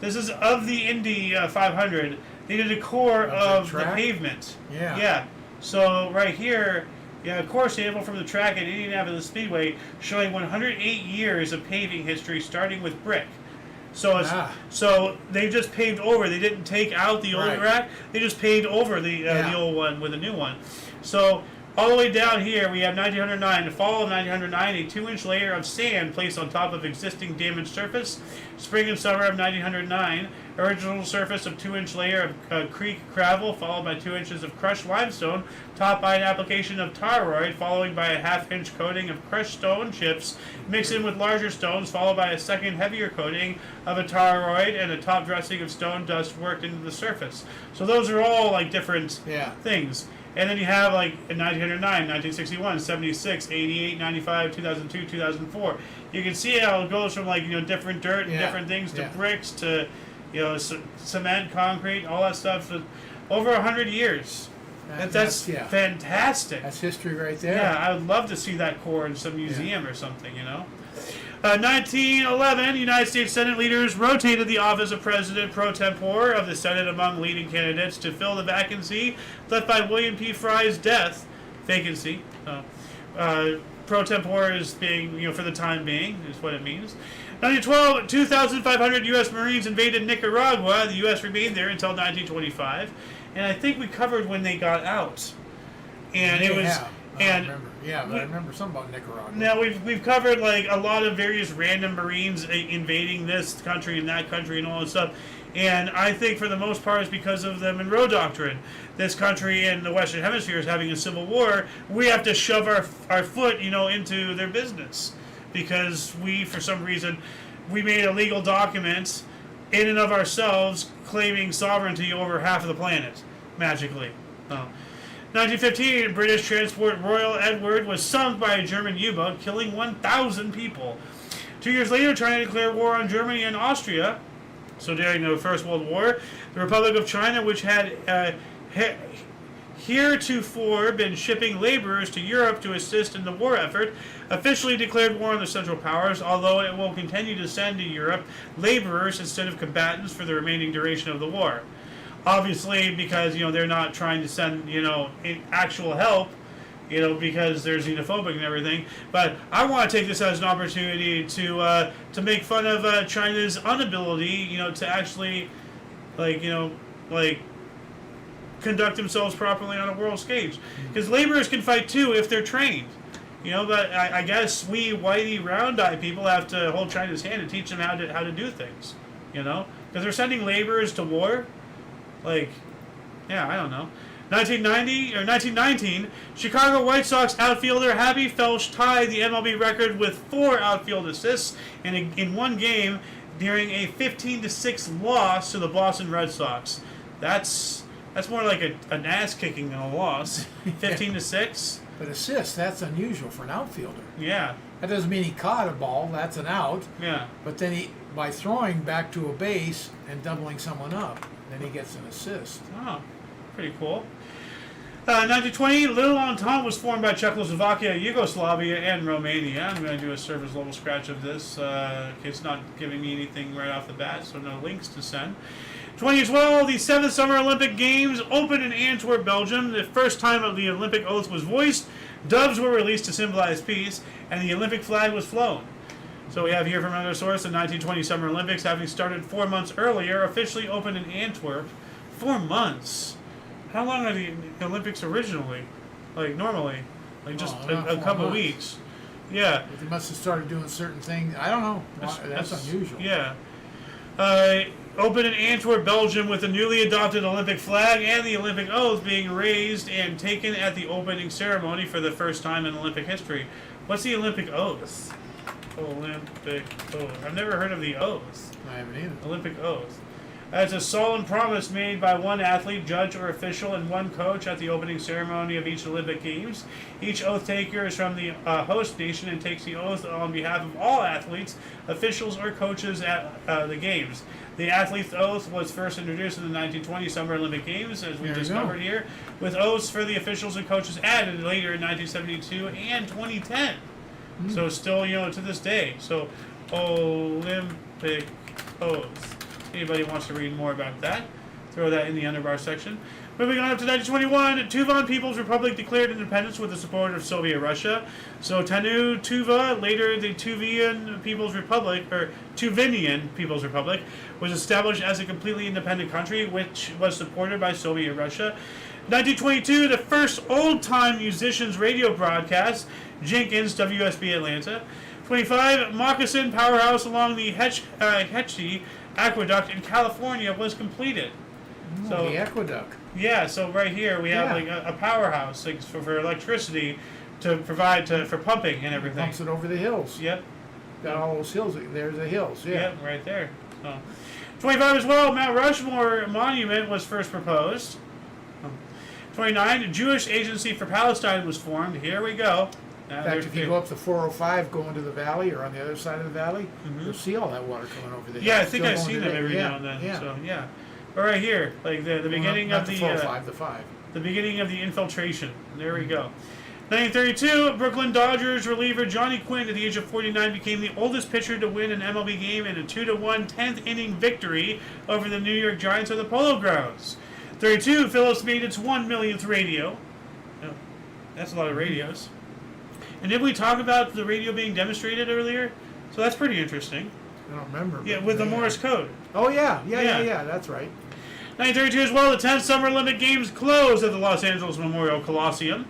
This is of the Indy 500. They did a core of the pavement. Yeah. Yeah. So right here, a core sample from the track at Indianapolis Speedway showing 108 years of paving history, starting with brick. So so they just paved over. They didn't take out the old rack. They just paved over the old one with a new one. So all the way down here, we have 1909. The fall of 1909, a 2-inch layer of sand placed on top of existing damaged surface. Spring and summer of 1909, original surface of 2-inch layer of creek gravel, followed by 2 inches of crushed limestone, topped by an application of toroid, following by a half-inch coating of crushed stone chips, mixed in with larger stones, followed by a second heavier coating of a toroid, and a top dressing of stone dust worked into the surface. So those are all different things. And then you have in 1909, 1961, 76, 88, 95, 2002, 2004. You can see how it goes from different dirt and different things to bricks to cement, concrete, all that stuff. So over 100 years. That's fantastic. That's history right there. Yeah, I would love to see that core in some museum or something. 1911, United States Senate leaders rotated the office of President pro tempore of the Senate among leading candidates to fill the vacancy left by William P. Fry's death. Vacancy. Pro tempore is being, for the time being, is what it means. 1912, 2,500 U.S. Marines invaded Nicaragua. The U.S. remained there until 1925. And I think we covered when they got out. And it was... I remember. Yeah, but I remember something about Nicaragua. Now we've covered a lot of various random Marines invading this country and that country and all that stuff, and I think for the most part it's because of the Monroe Doctrine. This country in the Western Hemisphere is having a civil war. We have to shove our foot into their business because we, for some reason, we made a legal document in and of ourselves claiming sovereignty over half of the planet magically. 1915, British transport Royal Edward was sunk by a German U-boat, killing 1,000 people. 2 years later, China declared war on Germany and Austria. So during the First World War, the Republic of China, which had heretofore been shipping laborers to Europe to assist in the war effort, officially declared war on the Central Powers, although it will continue to send to Europe laborers instead of combatants for the remaining duration of the war. Obviously, because they're not trying to send actual help, because they're xenophobic and everything. But I want to take this as an opportunity to make fun of China's inability, to actually, conduct themselves properly on a world stage. Because laborers can fight too if they're trained. You know, but I guess we whitey round eye people have to hold China's hand and teach them how to do things. You know, because they're sending laborers to war. Like, yeah, I don't know. 1919, Chicago White Sox outfielder Happy Felsch tied the MLB record with 4 outfield assists in one game during a 15-6 loss to the Boston Red Sox. That's more like an ass kicking than a loss. 15-6. But assist, that's unusual for an outfielder. Yeah. That doesn't mean he caught a ball, that's an out. Yeah. But then by throwing back to a base and doubling someone up, then he gets an assist. Oh, pretty cool. 1920, Little Entente was formed by Czechoslovakia, Yugoslavia, and Romania. I'm going to do a service level scratch of this. It's not giving me anything right off the bat, so no links to send. 20 as well, the 7th Summer Olympic Games opened in Antwerp, Belgium. The first time of the Olympic oath was voiced, doves were released to symbolize peace, and the Olympic flag was flown. So we have here from another source, the 1920 Summer Olympics, having started 4 months earlier, officially opened in Antwerp. 4 months? How long are the Olympics originally? Like, normally? Like, just a couple weeks? Yeah. But they must have started doing certain things. I don't know. That's unusual. Yeah. Opened in Antwerp, Belgium, with the newly adopted Olympic flag and the Olympic oath being raised and taken at the opening ceremony for the first time in Olympic history. What's the Olympic oath? Olympic oath. I've never heard of the oath. I haven't either. Olympic oath. It's a solemn promise made by one athlete, judge, or official, and one coach at the opening ceremony of each Olympic Games. Each oath taker is from the host nation and takes the oath on behalf of all athletes, officials, or coaches at the Games. The athlete's oath was first introduced in the 1920 Summer Olympic Games, as we discovered here, with oaths for the officials and coaches added later in 1972 and 2010. So still, to this day. So, Olympic oath. Anybody wants to read more about that, throw that in the underbar section. Moving on up to 1921, Tuvan People's Republic declared independence with the support of Soviet Russia. So Tanu Tuva, later the Tuvinian People's Republic, was established as a completely independent country, which was supported by Soviet Russia. 1922, the first old-time musicians radio broadcast, Jenkins, WSB Atlanta. 25, Moccasin Powerhouse along the Hetchy Aqueduct in California was completed. So the aqueduct. Yeah, so right here we have like a powerhouse like, for electricity to provide for pumping and everything. Pumps it over the hills. Yep. Got all those hills. There's the hills. Yeah. Yep, right there. So, 25 as well, Mount Rushmore Monument was first proposed. 29, Jewish Agency for Palestine was formed. Here we go. In fact, if you go up the 405 going to the valley or on the other side of the valley, you'll see all that water coming over the hill. Yeah, I think I've seen them every now and then. Yeah. So, yeah. But right here, like the beginning of the 405, the 5. The beginning of the infiltration. There we go. 1932, Brooklyn Dodgers reliever Johnny Quinn, at the age of 49, became the oldest pitcher to win an MLB game in a 2-1 10th inning victory over the New York Giants on the Polo Grounds. 32, Philips made its 1 millionth radio. Oh, that's a lot of radios. And did we talk about the radio being demonstrated earlier? So that's pretty interesting. I don't remember. Yeah, with the Morse code. Oh, yeah, that's right. 1932 as well, the 10th Summer Olympic Games closed at the Los Angeles Memorial Coliseum.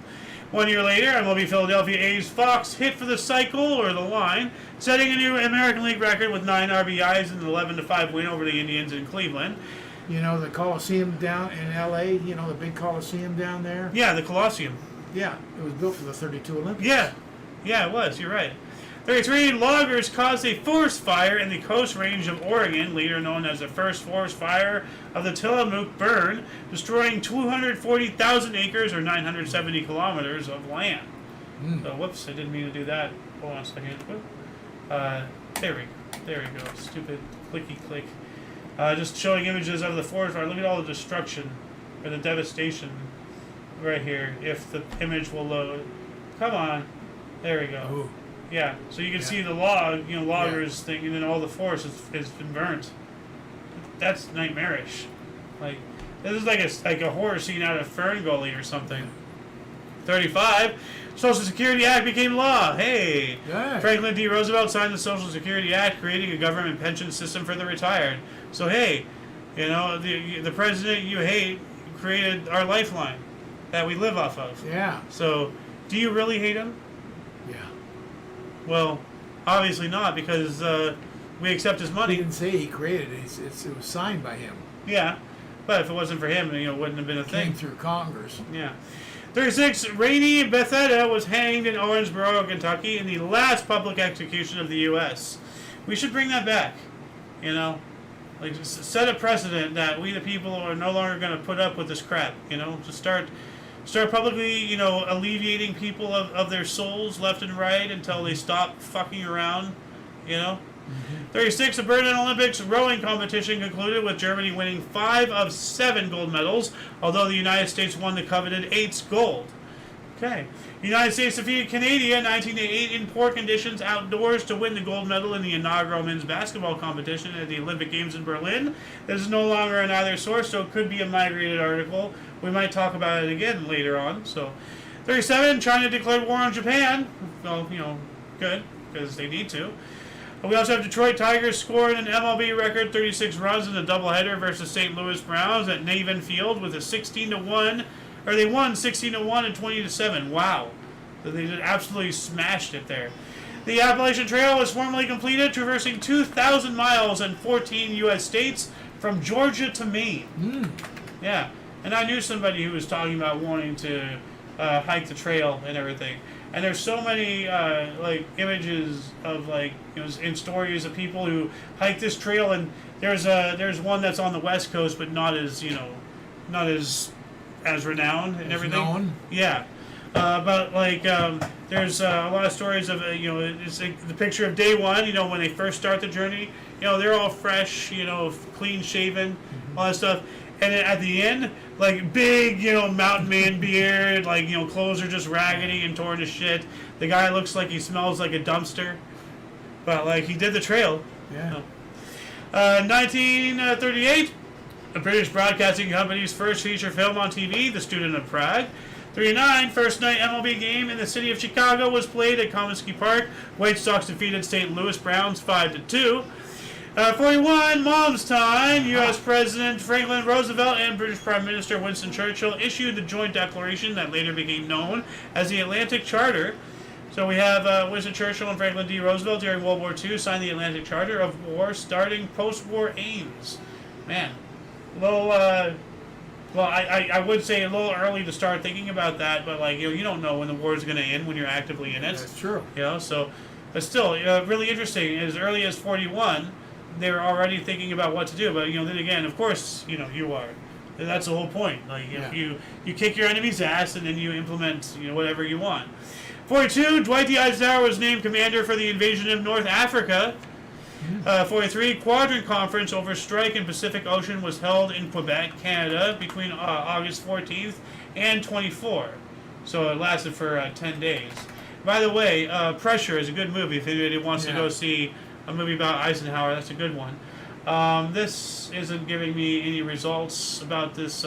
1 year later, MLB Philadelphia A's Fox hit for the cycle, or the line, setting a new American League record with 9 RBIs and an 11-5 win over the Indians in Cleveland. You know, the Coliseum down in L.A., the big Coliseum down there? Yeah, the Coliseum. Yeah, it was built for the 32 Olympics. Yeah, it was. You're right. 33, loggers caused a forest fire in the Coast Range of Oregon, later known as the first forest fire of the Tillamook Burn, destroying 240,000 acres or 970 kilometers of land. So, whoops, I didn't mean to do that. Hold on a second. There we go. Stupid clicky click. Just showing images of the forest fire. Look at all the destruction or the devastation right here. If the image will load. Come on. There we go. Ooh. Yeah, so you can see the loggers thing, and then all the forest has been burnt. That's nightmarish. Like, this is like a horror scene out of Fern Gully or something. 35, Social Security Act became law. Hey! Yeah. Franklin D. Roosevelt signed the Social Security Act, creating a government pension system for the retired. So hey, the president you hate created our lifeline that we live off of. Yeah. So, do you really hate him? Yeah. Well, obviously not, because we accept his He money. didn't say he created it. It was signed by him. Yeah, but if it wasn't for him, it wouldn't have been a Came thing. through Congress. Yeah. 36, Rainey Bethesda was hanged in Owensboro, Kentucky in the last public execution of the U.S. We should bring that back, Like, just set a precedent that we the people are no longer going to put up with this crap, Just start publicly, alleviating people of their souls left and right until they stop fucking around, 36, the Berlin Olympics rowing competition concluded with Germany winning 5 of 7 gold medals, although the United States won the coveted 8th gold. Okay. The United States defeated Canada 1988 in poor conditions outdoors to win the gold medal in the inaugural men's basketball competition at the Olympic Games in Berlin. This is no longer an either source, so it could be a migrated article. We might talk about it again later on. So, 37, China declared war on Japan. Well, good, because they need to. We also have Detroit Tigers scoring an MLB record 36 runs in a doubleheader versus St. Louis Browns at Navin Field with a 16-1, or they won 16-1 and 20-7. Wow. They just absolutely smashed it there. The Appalachian Trail was formally completed, traversing 2,000 miles in 14 U.S. states from Georgia to Maine. Yeah. And I knew somebody who was talking about wanting to hike the trail and everything. And there's so many images of in stories of people who hike this trail, and there's one that's on the West Coast, but not as renowned and everything. Known. Yeah, but there's a lot of stories of it's the picture of day one. When they first start the journey, they're all fresh, clean shaven, all that stuff. And then at the end, big, mountain man beard, clothes are just raggedy and torn to shit. The guy looks like he smells like a dumpster. But, he did the trail. Yeah. 1938, the British Broadcasting Company's first feature film on TV, The Student of Prague. 39, first night MLB game in the city of Chicago was played at Comiskey Park. White Sox defeated St. Louis Browns 5-2. 41, Mom's Time. U.S. President Franklin Roosevelt and British Prime Minister Winston Churchill issued the joint declaration that later became known as the Atlantic Charter. So we have Winston Churchill and Franklin D. Roosevelt during World War II signed the Atlantic Charter of war starting post-war aims. Man, I would say a little early to start thinking about that, but you don't know when the war is going to end when you're actively in it. That's true. But still, really interesting. As early as 41. They were already thinking about what to do, but then again, of course, you are. That's the whole point. You kick your enemy's ass and then you implement whatever you want. 42, Dwight D. Eisenhower was named commander for the invasion of North Africa. 43, Quadrant Conference over strike in Pacific Ocean was held in Quebec, Canada, between August 14th and 24. So it lasted for 10 days. By the way, Pressure is a good movie if anybody wants to go see a movie about Eisenhower. That's a good one. This isn't giving me any results about this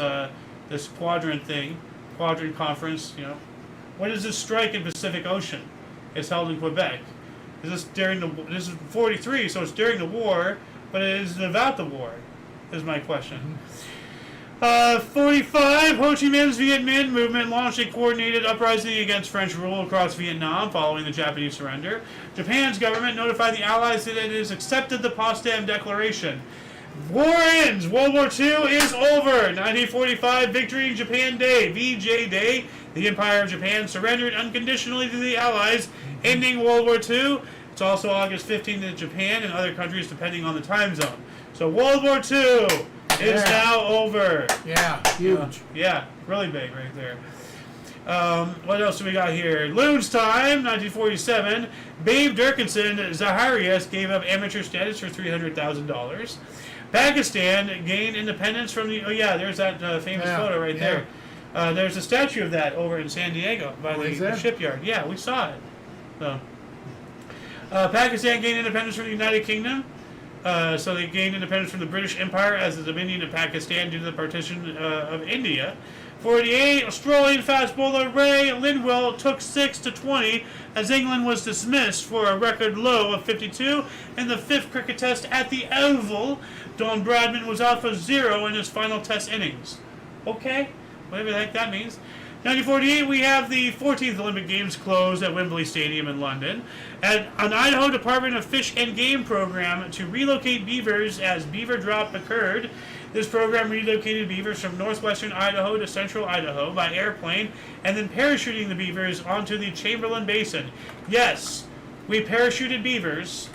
this quadrant conference. What is this strike in Pacific Ocean? It's held in Quebec. This is 43, so it's during the war, but it isn't about the war. Is my question. 45, Ho Chi Minh's Viet Minh movement launched a coordinated uprising against French rule across Vietnam following the Japanese surrender. Japan's government notified the Allies that it has accepted the Potsdam Declaration. War ends. World War II is over. 1945, Victory in Japan Day, VJ Day. The Empire of Japan surrendered unconditionally to the Allies, ending World War II. It's also August 15th in Japan and other countries depending on the time zone. So World War II is now over. Yeah, huge. Really big right there. What else do we got here? Loons Time, 1947. Babe Durkinson Zaharias gave up amateur status for $300,000. Pakistan gained independence from the... Oh, yeah, there's that famous photo right there. There's a statue of that over in San Diego by the shipyard. Yeah, we saw it. So, Pakistan gained independence from the United Kingdom. So they gained independence from the British Empire as the Dominion of Pakistan due to the partition of India. 48, Australian fast bowler Ray Lindwell took 6-20 as England was dismissed for a record low of 52 in the 5th cricket test at the Oval. Don Bradman was out for 0 in his final test innings. Okay, whatever the heck that means. 1948, we have the 14th Olympic Games closed at Wembley Stadium in London. An Idaho Department of Fish and Game program to relocate beavers as beaver drop occurred. This program relocated beavers from northwestern Idaho to central Idaho by airplane and then parachuting the beavers onto the Chamberlain Basin. Yes, we parachuted beavers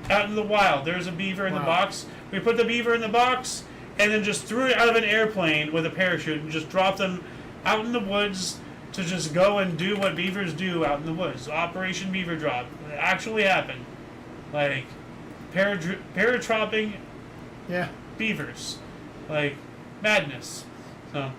out in the wild. There's a beaver in the box. We put the beaver in the box and then just threw it out of an airplane with a parachute and just dropped them out in the woods to just go and do what beavers do out in the woods. Operation Beaver Drop. It actually happened. Like, paratropping beavers. Like, madness. So,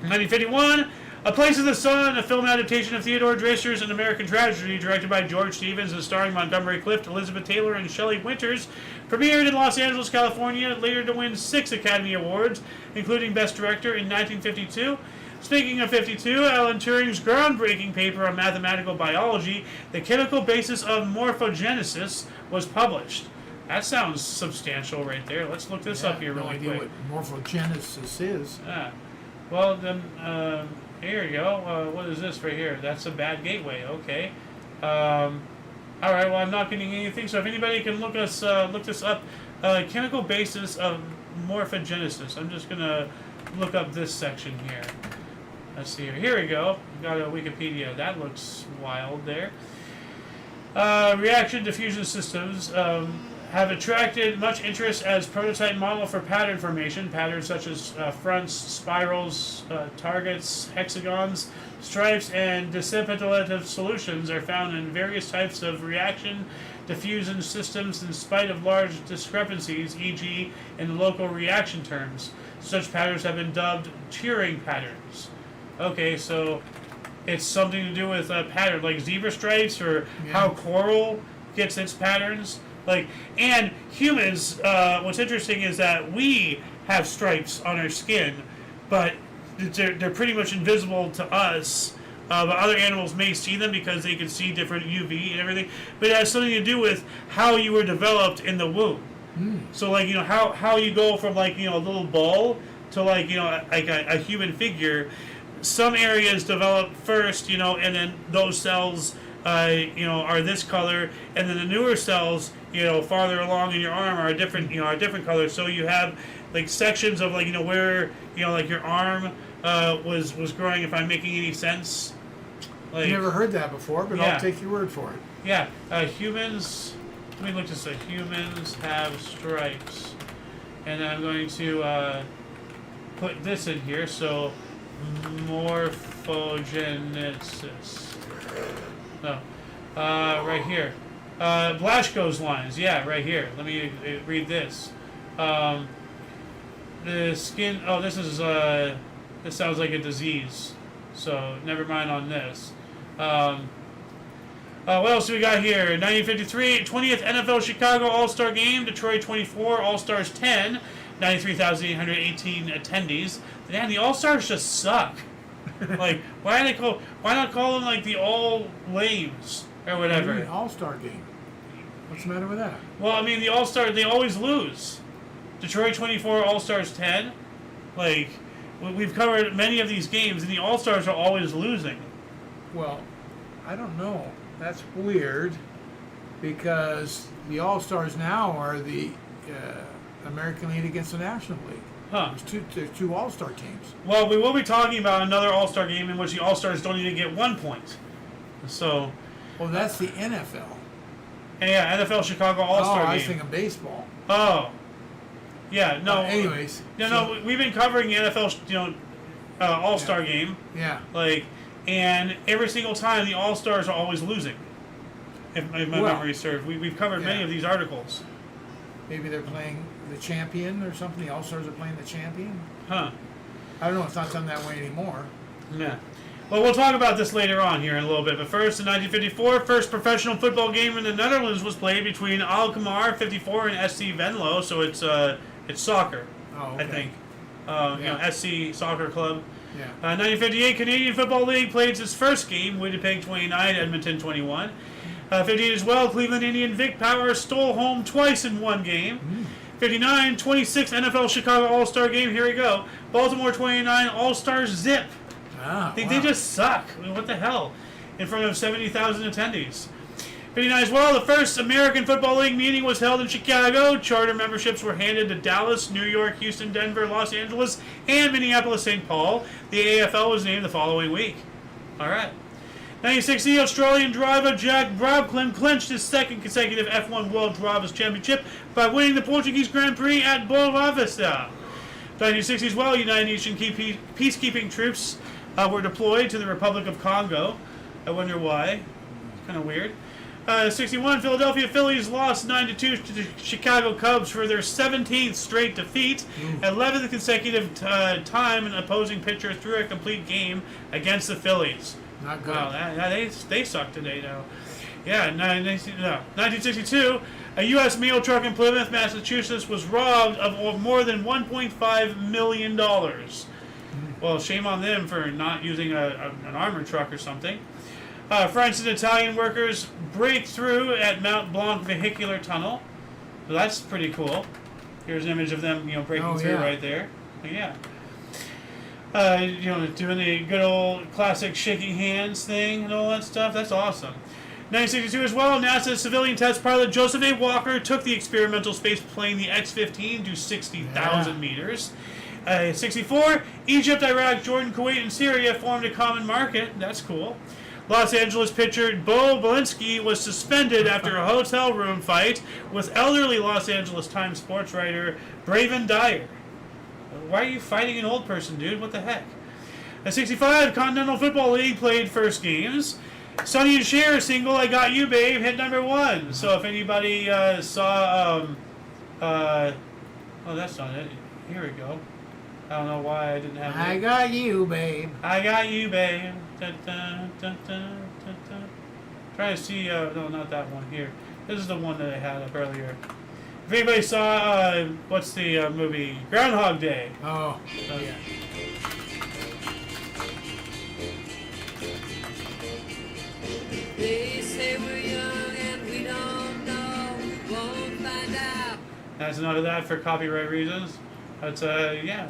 1951, A Place in the Sun, a film adaptation of Theodore Dreiser's An American Tragedy, directed by George Stevens and starring Montgomery Clift, Elizabeth Taylor, and Shelley Winters, premiered in Los Angeles, California, later to win 6 Academy Awards, including Best Director in 1952. Speaking of 52, Alan Turing's groundbreaking paper on mathematical biology, The Chemical Basis of Morphogenesis, was published. That sounds substantial right there. Let's look this up here really quick. What morphogenesis is. Well, then, here you go. What is this right here? That's a bad gateway. Okay. All right. Well, I'm not getting anything. So if anybody can look this up, chemical basis of morphogenesis. I'm just gonna look up this section here. Let's see here. Here we go. Got a Wikipedia. That looks wild there. Reaction diffusion systems have attracted much interest as prototype model for pattern formation. Patterns such as fronts, spirals, targets, hexagons, stripes, and dissimilative solutions are found in various types of reaction diffusion systems in spite of large discrepancies, e.g. in local reaction terms. Such patterns have been dubbed Turing patterns. Okay, so it's something to do with a pattern, like zebra stripes or how coral gets its patterns. Like, and humans, what's interesting is that we have stripes on our skin, but they're pretty much invisible to us. But other animals may see them because they can see different UV and everything. But it has something to do with how you were developed in the womb. So, like, how you go from, like, a little ball to, like, like a human figure. Some areas develop first, and then those cells, are this color, and then the newer cells, farther along in your arm are a different color. So you have, like, sections of, like, where, like your arm was growing. If I'm making any sense. Like, I've never heard that before, but I'll take your word for it. Yeah, humans. Let me look this up. Humans have stripes, and I'm going to put this in here. So, morphogenesis. No, right here. Blaschko's lines. Yeah, right here. Let me read this. The skin. Oh, this is. This sounds like a disease. So never mind on this. What else do we got here? 1953, 20th NFL Chicago All-Star Game, Detroit 24, All-Stars 10, 93,818 attendees. Man, the All-Stars just suck. Like, why not call them, like, the All-Lames or whatever? An All-Star Game. What's the matter with that? Well, I mean, the All-Star, they always lose. Detroit 24, All-Stars 10. Like, we've covered many of these games, and the All-Stars are always losing. Well, I don't know. That's weird, because the All-Stars now are the American League against the National League. Huh. There's two All-Star teams. Well, we will be talking about another All-Star game in which the All-Stars don't even get 1 point. So... Well, that's the NFL. And yeah, NFL Chicago All-Star game. I was thinking baseball. Oh. Yeah, no. Anyways. No, we've been covering the NFL, All-Star game. Yeah. Like... And every single time, the All-Stars are always losing. If my memory serves. We've covered many of these articles. Maybe they're playing the champion or something. The All-Stars are playing the champion. Huh. I don't know. It's not done that way anymore. Yeah. Well, we'll talk about this later on here in a little bit. But first, in 1954, first professional football game in the Netherlands was played between Alkmaar 54 and SC Venlo. So it's soccer, I think. SC Soccer Club. Yeah. 1958, Canadian Football League played its first game, Winnipeg 29, Edmonton 21. 58 as well, Cleveland Indian Vic Power stole home twice in one game. 59, 26 NFL Chicago All-Star Game, here we go. Baltimore 29, All-Stars Zip. Ah, They just suck. I mean, what the hell? In front of 70,000 attendees. 59 as well, the first American Football League meeting was held in Chicago. Charter memberships were handed to Dallas, New York, Houston, Denver, Los Angeles, and Minneapolis-St. Paul. The AFL was named the following week. All right. 1960, Australian driver Jack Brabham clinched his second consecutive F1 World Drivers' Championship by winning the Portuguese Grand Prix at Boa Vista. 1960 as well, United Nations peacekeeping troops were deployed to the Republic of Congo. I wonder why. Kind of weird. 61, Philadelphia Phillies lost 9-2 to the Chicago Cubs for their 17th straight defeat, 11th consecutive time an opposing pitcher threw a complete game against the Phillies. Not good. Wow, they suck today now. Yeah, 1962, a U.S. mail truck in Plymouth, Massachusetts was robbed of more than $1.5 million. Well, shame on them for not using an armored truck or something. French and Italian workers break through at Mount Blanc Vehicular Tunnel. Well, that's pretty cool. Here's an image of them, breaking through right there. But yeah. Doing the good old classic shaking hands thing and all that stuff. That's awesome. 1962 as well, NASA's civilian test pilot Joseph A. Walker took the experimental space plane, the X-15, to 60,000 meters. 64, Egypt, Iraq, Jordan, Kuwait, and Syria formed a common market. That's cool. Los Angeles pitcher Bo Belinsky was suspended after a hotel room fight with elderly Los Angeles Times sports writer Braven Dyer. Why are you fighting an old person, dude? What the heck? At 65, Continental Football League played first games. Sonny and Cher single "I Got You, Babe" hit #1. So if anybody saw, oh, that's not it. Here we go. I don't know why I didn't have it. I got you, babe. I got you, babe. Dun, dun, dun, dun, dun, dun. Trying to see, no, not that one here. This is the one that I had up earlier. If anybody saw, what's the movie? Groundhog Day. Oh, yeah. They say we're young and we don't know, won't find out. That's none of that for copyright reasons. That's, yeah.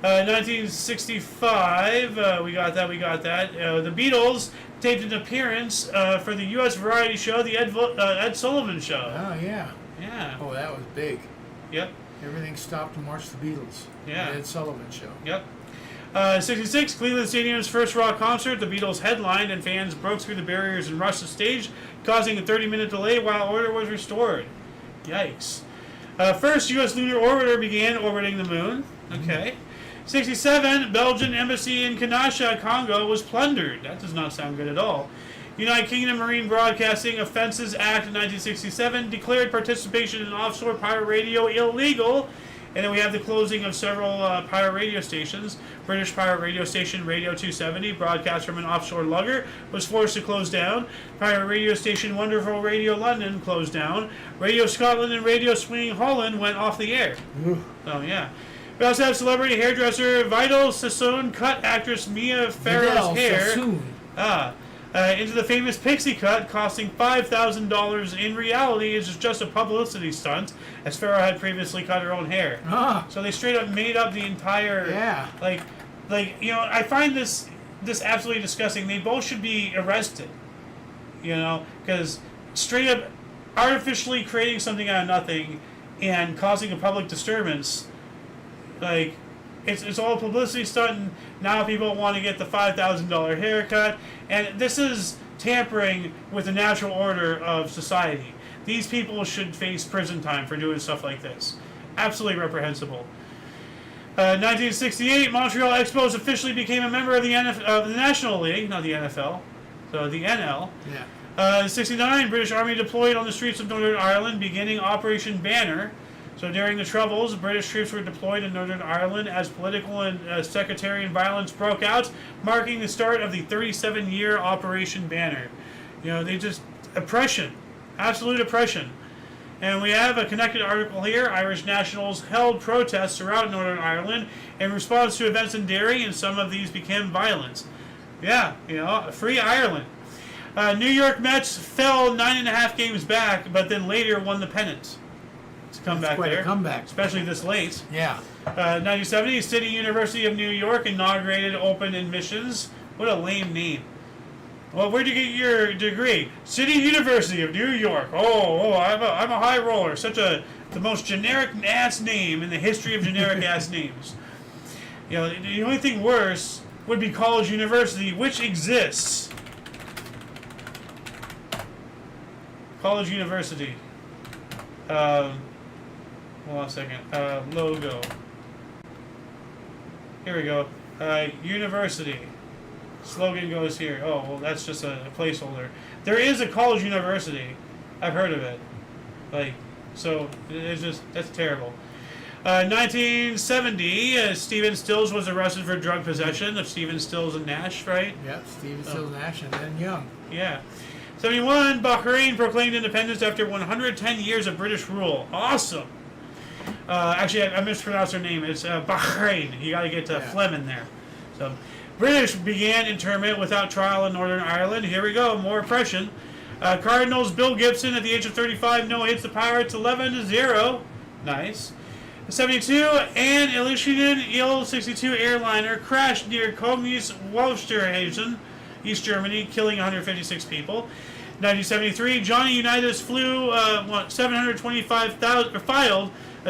1965, we got that. The Beatles taped an appearance for the U.S. variety show, the Ed Sullivan Show. Oh, yeah. Yeah. Oh, that was big. Yep. Everything stopped to watch the Beatles. Yeah. The Ed Sullivan Show. Yep. 66, Cleveland Stadium's first rock concert. The Beatles headlined, and fans broke through the barriers and rushed the stage, causing a 30-minute delay while order was restored. Yikes. First, U.S. lunar orbiter began orbiting the moon. Okay. 67, Belgian embassy in Kinshasa, Congo, was plundered. That does not sound good at all. United Kingdom Marine Broadcasting Offences Act of 1967 declared participation in offshore pirate radio illegal. And then we have the closing of several pirate radio stations. British pirate radio station Radio 270, broadcast from an offshore lugger, was forced to close down. Pirate radio station Wonderful Radio London closed down. Radio Scotland and Radio Swinging Holland went off the air. Oh, yeah. We also have celebrity hairdresser Vidal Sassoon cut actress Mia Farrow's hair into the famous pixie cut, costing $5,000. In reality, it's just a publicity stunt, as Farrow had previously cut her own hair. So they straight up made up the entire... Yeah. I find this absolutely disgusting. They both should be arrested, because straight up artificially creating something out of nothing and causing a public disturbance... It's all a publicity stunt, and now people want to get the $5,000 haircut, and this is tampering with the natural order of society. These people should face prison time for doing stuff like this. Absolutely reprehensible. 1968, Montreal Expos officially became a member of the National League, not the NFL, so the NL. Yeah. 69, British Army deployed on the streets of Northern Ireland, beginning Operation Banner. So during the Troubles, British troops were deployed in Northern Ireland as political and sectarian violence broke out, marking the start of the 37-year Operation Banner. They just... oppression. Absolute oppression. And we have a connected article here. Irish nationals held protests throughout Northern Ireland in response to events in Derry, and some of these became violent. Yeah, free Ireland. New York Mets fell 9.5 games back, but then later won the pennant. to come That's back quite a there. comeback. Especially this late. Yeah. 1970, City University of New York inaugurated open admissions. What a lame name. Well, where'd you get your degree? City University of New York. I'm a high roller. The most generic ass name in the history of generic ass names. You know, the only thing worse would be College University, which exists. College University. Hold on a second. Logo. Here we go. University. Slogan goes here. Oh, well, that's just a placeholder. There is a college university. I've heard of it. That's terrible. 1970, Stephen Stills was arrested for drug possession of Stephen Stills and Nash, right? Yep, Stephen Stills Nash and then Young. Yeah. 71, Bahrain proclaimed independence after 110 years of British rule. Awesome. Actually, I mispronounced their name. It's Bahrain. You got to get phlegm in there. So, British began internment without trial in Northern Ireland. Here we go, more oppression. Cardinals Bill Gibson at the age of 35 hits the Pirates 11-0. Nice. 72, An Illusionen Il-62 airliner crashed near Kobnis, Wolsterhazen, East Germany, killing 156 people. 1973, Johnny Unitas filed a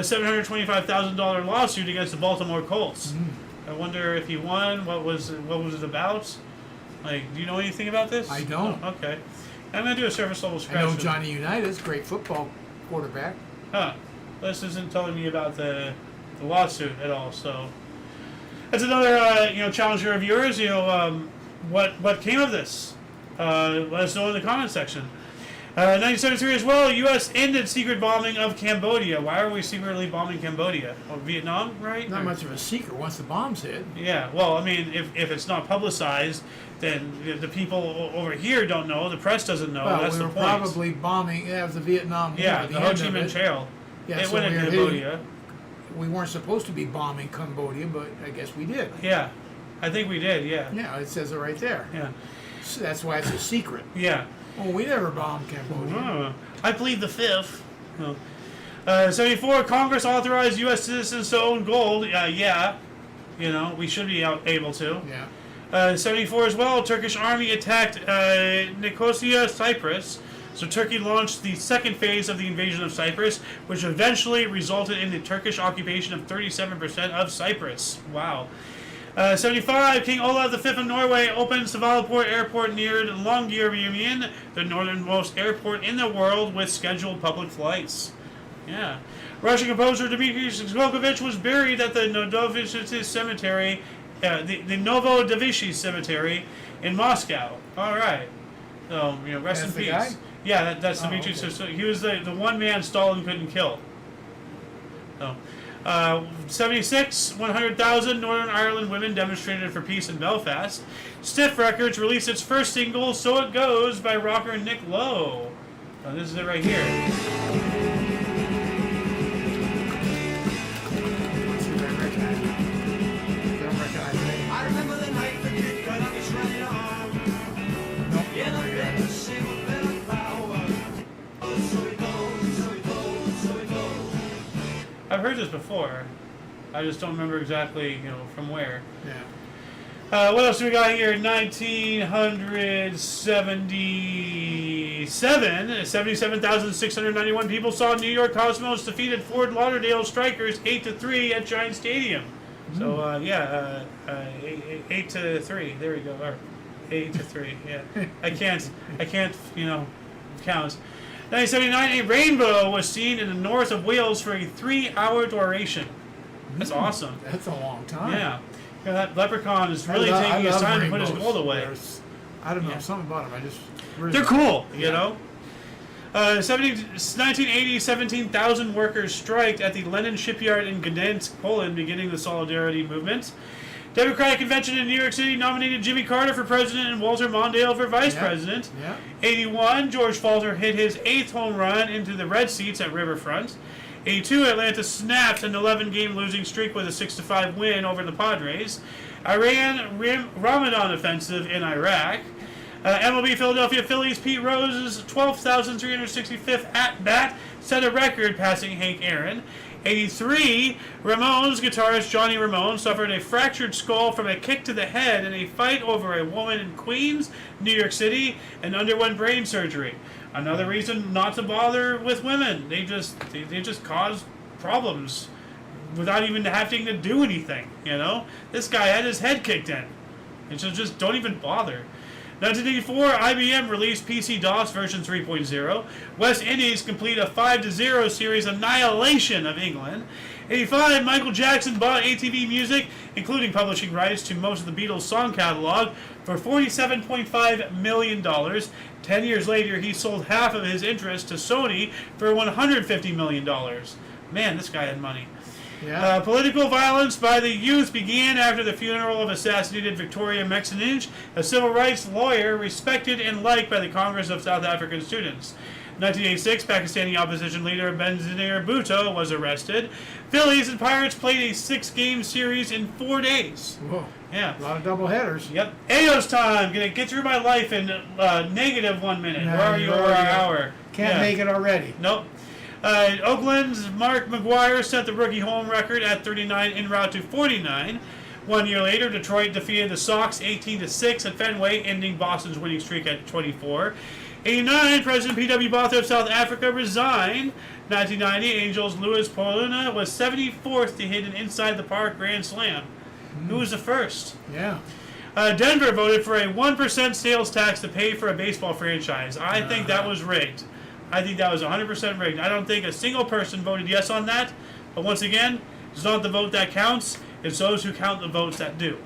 $725,000 lawsuit against the Baltimore Colts. I wonder if he won. What was it about? Do you know anything about this? I don't. Oh, okay. I'm gonna do a service level scratch. I know Johnny Unitas, great football quarterback. Huh. This isn't telling me about the lawsuit at all. So that's another challenger of yours. What came of this? Let us know in the comment section. 1973 as well, U.S. ended secret bombing of Cambodia. Why are we secretly bombing Cambodia? Or Vietnam, right? Not much of a secret once the bombs hit. Yeah, well, I mean, if it's not publicized, then the people over here don't know, the press doesn't know. Well, That's we the were point. probably bombing, it was the Vietnam War. Yeah, the the Ho end Chi of Minh it. Trail. Yeah, It so went in we were Cambodia. We weren't supposed to be bombing Cambodia, but I guess we did. Yeah, I think we did, yeah. Yeah, it says it right there. Yeah. So that's why it's a secret. Yeah. Oh, we never bombed Cambodia. I plead the fifth. No. 74, Congress authorized U.S. citizens to own gold. Yeah. We should be able to. Yeah. 74 as well, Turkish army attacked Nicosia, Cyprus. So Turkey launched the second phase of the invasion of Cyprus, which eventually resulted in the Turkish occupation of 37% of Cyprus. Wow. 75, King Olav V of Norway opened Svalbard Airport near Longyearbyen, the northernmost airport in the world with scheduled public flights. Yeah. Russian composer Dmitry Shostakovich was buried at the Novodevichy Cemetery, the Novodevichy Cemetery in Moscow. All right. So, rest in That's the peace. guy? Yeah, that's Dmitry okay. Shostakovich. He was the one man Stalin couldn't kill. So. 76, 100,000 Northern Ireland women demonstrated for peace in Belfast. Stiff Records released its first single, So It Goes, by rocker Nick Lowe. This is it right here. Let's see if I recognize it. I don't recognize the name. I remember the night the kid got up his running arm. Nope. Yeah, the better sing with better power. Oh, so it goes, so it goes, so it goes. I've heard this before. I just don't remember exactly, from where. Yeah. What else do we got here? 1977, 77,691 people saw New York Cosmos defeated Fort Lauderdale Strikers 8-3 at Giant Stadium. So 8-3. There we go. Or 8-3. Yeah. I can't. Count. 1979, a rainbow was seen in the north of Wales for a 3-hour duration. That's awesome. That's a long time. Yeah. That leprechaun is really taking his time to put his gold away. I don't know, something about them. They're cool, you know? 1980, 17,000 workers striked at the Lenin shipyard in Gdansk, Poland, beginning the Solidarity movement. Democratic Convention in New York City nominated Jimmy Carter for president and Walter Mondale for vice president. Yeah. 81, George Falter hit his 8th home run into the red seats at Riverfront. 82, Atlanta snapped an 11-game losing streak with a 6-5 win over the Padres. Iran Ramadan offensive in Iraq. MLB Philadelphia Phillies Pete Rose's 12,365th at-bat set a record, passing Hank Aaron. 83, Ramones guitarist Johnny Ramone suffered a fractured skull from a kick to the head in a fight over a woman in Queens, New York City, and underwent brain surgery. Another reason not to bother with women. They just cause problems without even having to do anything, you know? This guy had his head kicked in. And so just don't even bother. 1984, IBM released PC-DOS version 3.0. West Indies complete a 5-0 series annihilation of England. 85, Michael Jackson bought ATV Music, including publishing rights to most of the Beatles' song catalog, for $47.5 million. 10 years later, he sold half of his interest to Sony for $150 million. Man, this guy had money. Yeah. Political violence by the youth began after the funeral of assassinated Victoria Mexinich, a civil rights lawyer respected and liked by the Congress of South African Students. 1986, Pakistani opposition leader Benazir Bhutto was arrested. Phillies and Pirates played a 6-game series in 4 days. Whoa. Yeah. A lot of double headers. Yep. Ayo's time. Gonna get through my life in negative 1 minute. No, Where are you you're over an already- hour? Can't make it already. Nope. Oakland's Mark McGuire set the rookie home record at 39 en route to 49. 1 year later, Detroit defeated the Sox 18-6 at Fenway, ending Boston's winning streak at 24. 89, President P.W. Botha of South Africa resigned. 1990, Angels' Louis Pauluna was 74th to hit an inside-the-park grand slam. Who was the first? Yeah. Denver voted for a 1% sales tax to pay for a baseball franchise. I think that was rigged. I think that was 100% rigged. I don't think a single person voted yes on that. But once again, it's not the vote that counts. It's those who count the votes that do.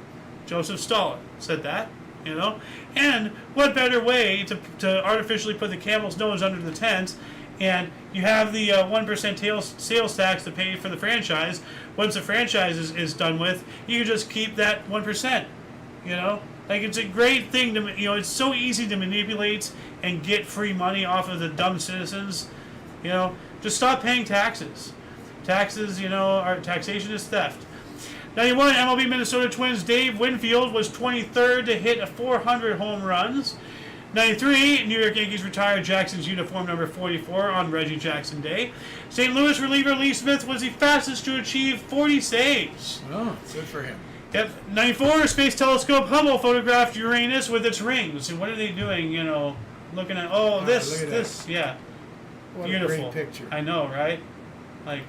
Joseph Stalin said that, you know. And what better way to artificially put the camel's nose under the tent? And you have the 1% sales tax to pay for the franchise. Once the franchise is done with, you can just keep that 1%. You know, like it's a great thing to, you know, it's so easy to manipulate and get free money off of the dumb citizens. You know, just stop paying taxes. Taxes, you know, taxation is theft. 91, MLB Minnesota Twins Dave Winfield was 23rd to hit 400 home runs. 93, New York Yankees retired Jackson's uniform number 44 on Reggie Jackson Day. St. Louis reliever Lee Smith was the fastest to achieve 40 saves. Oh, good for him. Yep. 94, Space Telescope Hubble photographed Uranus with its rings. And what are they doing, you know, looking at, look at this, yeah. What Beautiful. a great picture. I know, right? Like,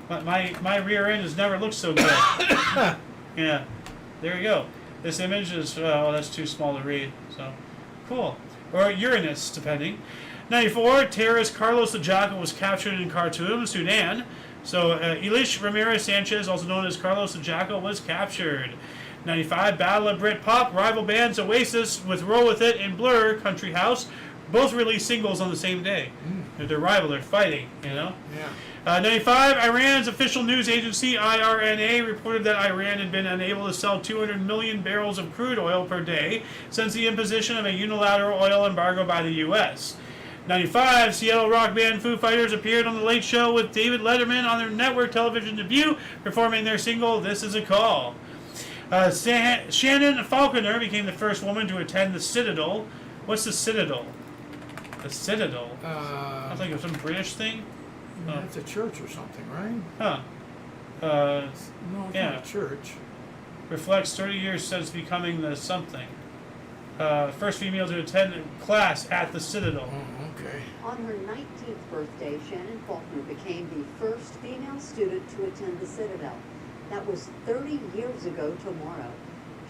my rear end has never looked so good. Yeah. There you go. This image is, oh, that's too small to read. So, cool. Or Uranus, depending. 94, terrorist Carlos the Jackal was captured in Khartoum, Sudan. So, Elish Ramirez Sanchez, also known as Carlos the Jackal, was captured. 95, Battle of Britpop, rival bands Oasis with Roll With It and Blur, Country House, both released singles on the same day. They're rival, they're fighting, you know? Yeah. 95, Iran's official news agency, IRNA, reported that Iran had been unable to sell 200 million barrels of crude oil per day since the imposition of a unilateral oil embargo by the U.S. 95, Seattle rock band Foo Fighters appeared on The Late Show with David Letterman on their network television debut, performing their single, This Is a Call. Shannon Falconer became the first woman to attend the Citadel. What's the Citadel? The Citadel? Sounds like some British thing? That's a church or something, right? Huh. No, it's Yeah. not a church. Reflects 30 years since becoming the something. First female to attend class at the Citadel. Oh, okay. On her 19th birthday, Shannon Faulkner became the first female student to attend the Citadel. That was 30 years ago tomorrow.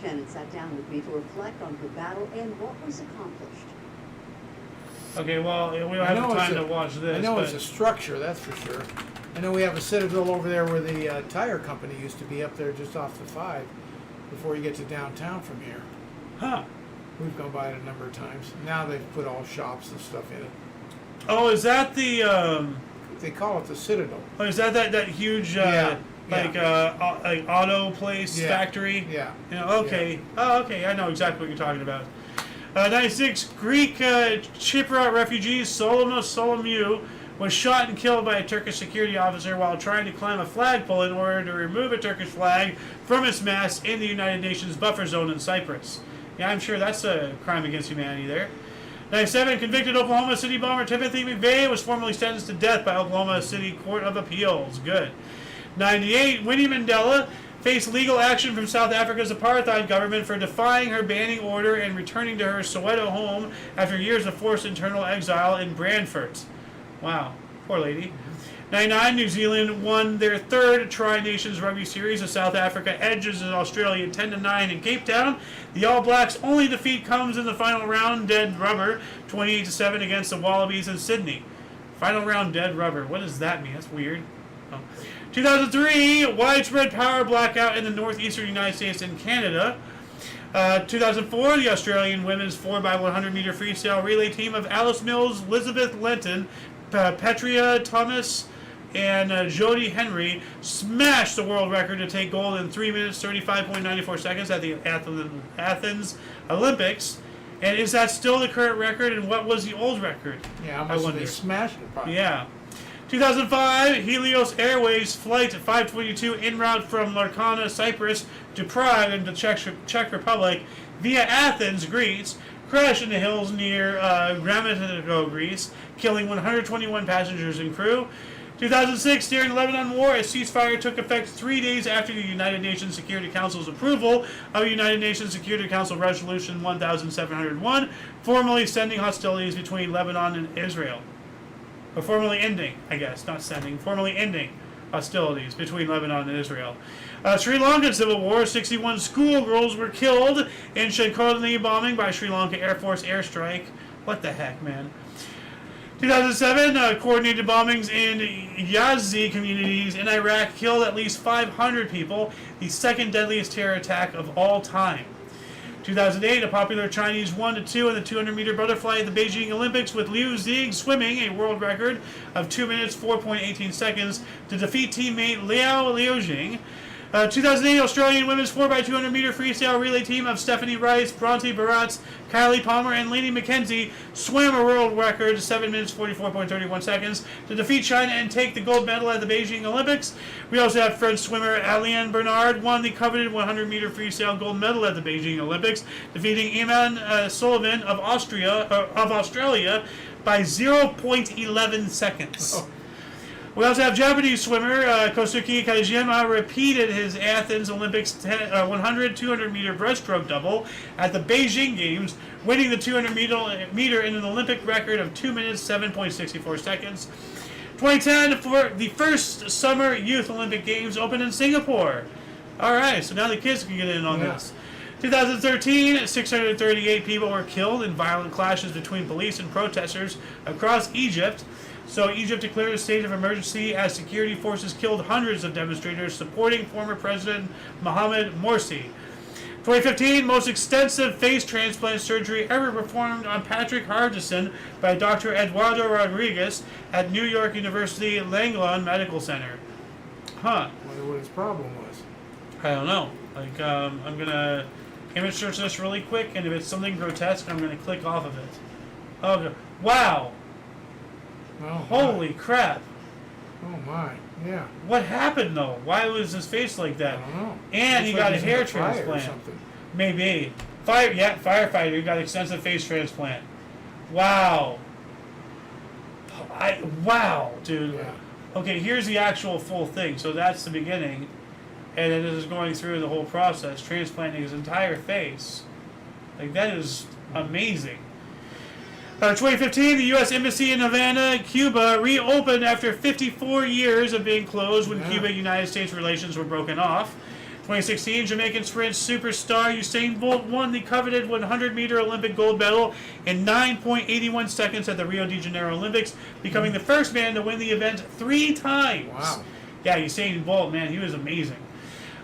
Shannon sat down with me to reflect on her battle and what was accomplished. Okay, well, we don't have the time to watch this. I know but it's a structure, that's for sure. I know we have a Citadel over there where the tire company used to be up there just off the 5 before you get to downtown from here. Huh. We've gone by it a number of times. Now they've put all shops and stuff in it. Oh, is that the, They call it the Citadel. oh, is that huge, Yeah, like auto place, Yeah. factory? Yeah. Yeah, okay. Oh, okay, I know exactly what you're talking about. 96, Greek Chypriot refugees Solomos Solomou was shot and killed by a Turkish security officer while trying to climb a flagpole in order to remove a Turkish flag from its mast in the United Nations buffer zone in Cyprus. Yeah, I'm sure that's a crime against humanity there. 97, convicted Oklahoma City bomber Timothy McVeigh was formally sentenced to death by Oklahoma City Court of Appeals. Good. 98, Winnie Mandela faced legal action from South Africa's apartheid government for defying her banning order and returning to her Soweto home after years of forced internal exile in Brandfort. Wow, poor lady. 99, New Zealand won their third Tri-Nations Rugby Series as South Africa edges in Australia 10-9 in Cape Town. The All Blacks' only defeat comes in the final round, dead rubber, 28-7 against the Wallabies in Sydney. Final round, dead rubber. What does that mean? That's weird. Oh. 2003, widespread power blackout in the northeastern United States and Canada. 2004, the Australian women's 4x100 meter freestyle relay team of Alice Mills, Elizabeth Lenton, Petria Thomas, and Jodie Henry smashed the world record to take gold in 3 minutes 35.94 seconds at the Athens Olympics. And is that still the current record? And what was the old record? Yeah, I wonder. They smashed it probably. Yeah. 2005, Helios Airways Flight 522 en route from Larkana, Cyprus to Prague in the Czech Republic via Athens, Greece, crashed in the hills near Gramatiko, Greece, killing 121 passengers and crew. 2006, during the Lebanon War, a ceasefire took effect 3 days after the United Nations Security Council's approval of United Nations Security Council Resolution 1701, formally sending hostilities between Lebanon and Israel. Or formally ending, I guess, not sending, formally ending hostilities between Lebanon and Israel. Sri Lankan Civil War, 61 schoolgirls were killed in Shankolini bombing by Sri Lanka Air Force airstrike. What the heck, man? 2007, coordinated bombings in Yazdi communities in Iraq killed at least 500 people, the second deadliest terror attack of all time. 2008, a popular Chinese 1-2 in the 200-meter butterfly at the Beijing Olympics with Liu Zhig swimming a world record of 2 minutes 4.18 seconds to defeat teammate Liao Liujing. 2008, Australian women's 4x200 meter freestyle relay team of Stephanie Rice, Bronte Baratz, Kylie Palmer, and Lainey McKenzie swam a world record 7 minutes 44.31 seconds to defeat China and take the gold medal at the Beijing Olympics. We also have French swimmer Alain Bernard won the coveted 100 meter freestyle gold medal at the Beijing Olympics, defeating Iman Sullivan of Australia by 0.11 seconds. Oh. We also have Japanese swimmer Kosuke Kajima repeated his Athens Olympics 100, 200 meter breaststroke double at the Beijing Games, winning the 200 meter in an Olympic record of 2 minutes 7.64 seconds. 2010, for the first Summer Youth Olympic Games opened in Singapore. All right, so now the kids can get in on this. 2013, 638 people were killed in violent clashes between police and protesters across Egypt. So Egypt declared a state of emergency as security forces killed hundreds of demonstrators supporting former President Mohamed Morsi. 2015, most extensive face transplant surgery ever performed on Patrick Hardison by Dr. Eduardo Rodriguez at New York University Langone Medical Center. Huh. Wonder what his problem was. I don't know. Like, I'm going to image search this really quick, and if it's something grotesque, I'm going to click off of it. Okay. Wow. Oh, Holy crap. Oh my, yeah. What happened though? Why was his face like that? I don't know. And he Looks got like a he's in hair fire or transplant. something. Maybe. Firefighter who got extensive face transplant. Wow. Wow, dude. Yeah. Okay, here's the actual full thing. So that's the beginning. And then it is going through the whole process, transplanting his entire face. Like, that is amazing. 2015, the U.S. Embassy in Havana, Cuba, reopened after 54 years of being closed when Cuba-United States relations were broken off. 2016, Jamaican sprint superstar Usain Bolt won the coveted 100-meter Olympic gold medal in 9.81 seconds at the Rio de Janeiro Olympics, becoming the first man to win the event 3 times. Wow. Yeah, Usain Bolt, man, he was amazing.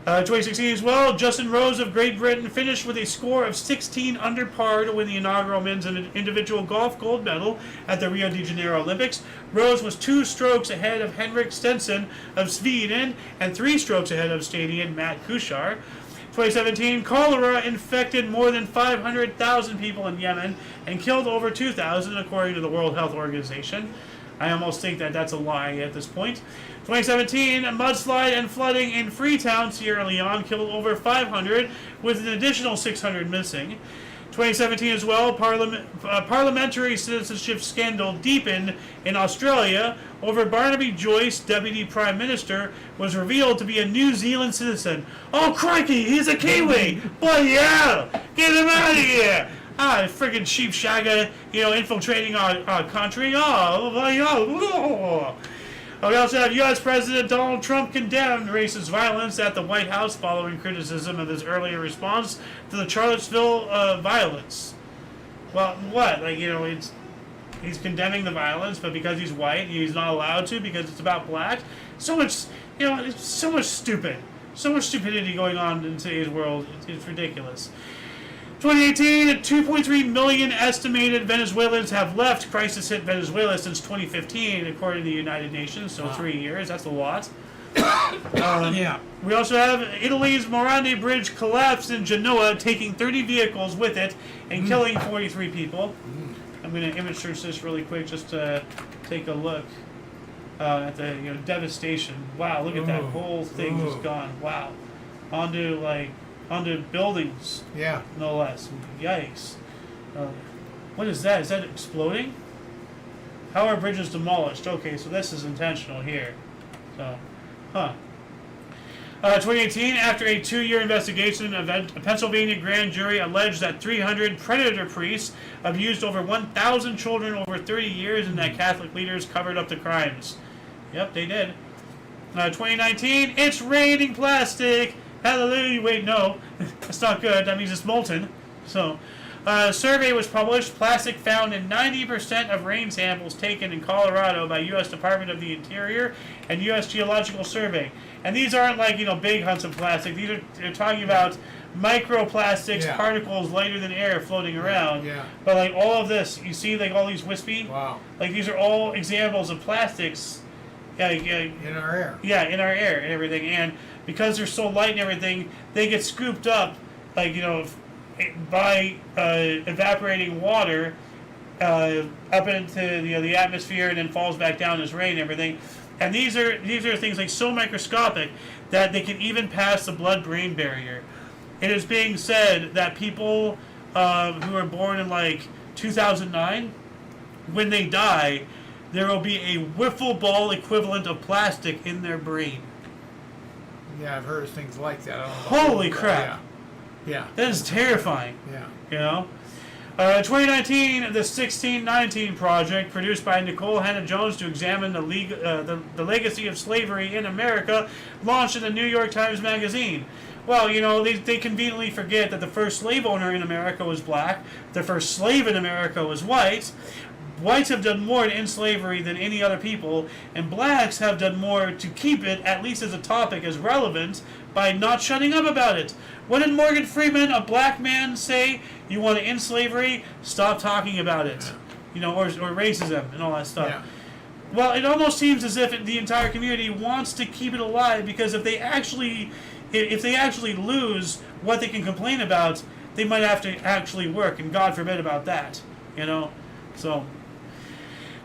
2016 as well, Justin Rose of Great Britain finished with a score of 16 under par to win the inaugural men's and individual golf gold medal at the Rio de Janeiro Olympics. Rose was 2 strokes ahead of Henrik Stenson of Sweden and 3 strokes ahead of Stadian Matt Kuchar. 2017, cholera infected more than 500,000 people in Yemen and killed over 2,000 according to the World Health Organization. I almost think that that's a lie at this point. 2017, a mudslide and flooding in Freetown, Sierra Leone, killed over 500, with an additional 600 missing. 2017 as well, parliamentary citizenship scandal deepened in Australia over Barnaby Joyce, Deputy Prime Minister, was revealed to be a New Zealand citizen. Oh, crikey, he's a Kiwi! Bloody hell! Get him out of here! Friggin' sheep shagger, infiltrating our country. Oh, bloody hell! We also have U.S. President Donald Trump condemned racist violence at the White House following criticism of his earlier response to the Charlottesville violence. Well, what? He's condemning the violence, but because he's white, he's not allowed to because it's about black. So much, it's so much stupidity going on in today's world. It's ridiculous. 2018, 2.3 million estimated Venezuelans have left. Crisis hit Venezuela since 2015, according to the United Nations. So 3 years, that's a lot. Yeah. We also have Italy's Morandi Bridge collapsed in Genoa, taking 30 vehicles with it and killing 43 people. I'm going to image search this really quick just to take a look at the devastation. Wow, look at that whole thing just gone. Wow, onto buildings. Yeah. No less. Yikes. What is that? Is that exploding? How are bridges demolished? Okay, so this is intentional here. So, 2018, after a 2-year investigation, a Pennsylvania grand jury alleged that 300 predator priests abused over 1,000 children over 30 years and that Catholic leaders covered up the crimes. Yep, they did. 2019, it's raining plastic. Hallelujah. Wait, no. That's not good. That means it's molten. So, a survey was published. Plastic found in 90% of rain samples taken in Colorado by U.S. Department of the Interior and U.S. Geological Survey. And these aren't big hunts of plastic. They're talking about microplastics, particles lighter than air floating around. Yeah. But all of this, you see all these wispy? Wow. These are all examples of plastics. In our air. Yeah, in our air and everything. And because they're so light and everything, they get scooped up, by evaporating water up into the atmosphere and then falls back down as rain and everything. And these are things so microscopic that they can even pass the blood-brain barrier. It is being said that people who are born in 2009, when they die, there will be a wiffle ball equivalent of plastic in their brain. Yeah, I've heard of things like that. I don't know. Holy crap. Yeah. That is terrifying. Yeah. 2019, the 1619 Project, produced by Nicole Hannah-Jones to examine the legacy of slavery in America, launched in the New York Times Magazine. Well, they conveniently forget that the first slave owner in America was black, the first slave in America was white. Whites have done more to end slavery than any other people, and blacks have done more to keep it, at least as a topic, as relevant by not shutting up about it. What did Morgan Freeman, a black man, say? You want to end slavery? Stop talking about it. Or racism and all that stuff. Yeah. Well, it almost seems as if the entire community wants to keep it alive, because if they actually lose what they can complain about, they might have to actually work, and God forbid about that. So...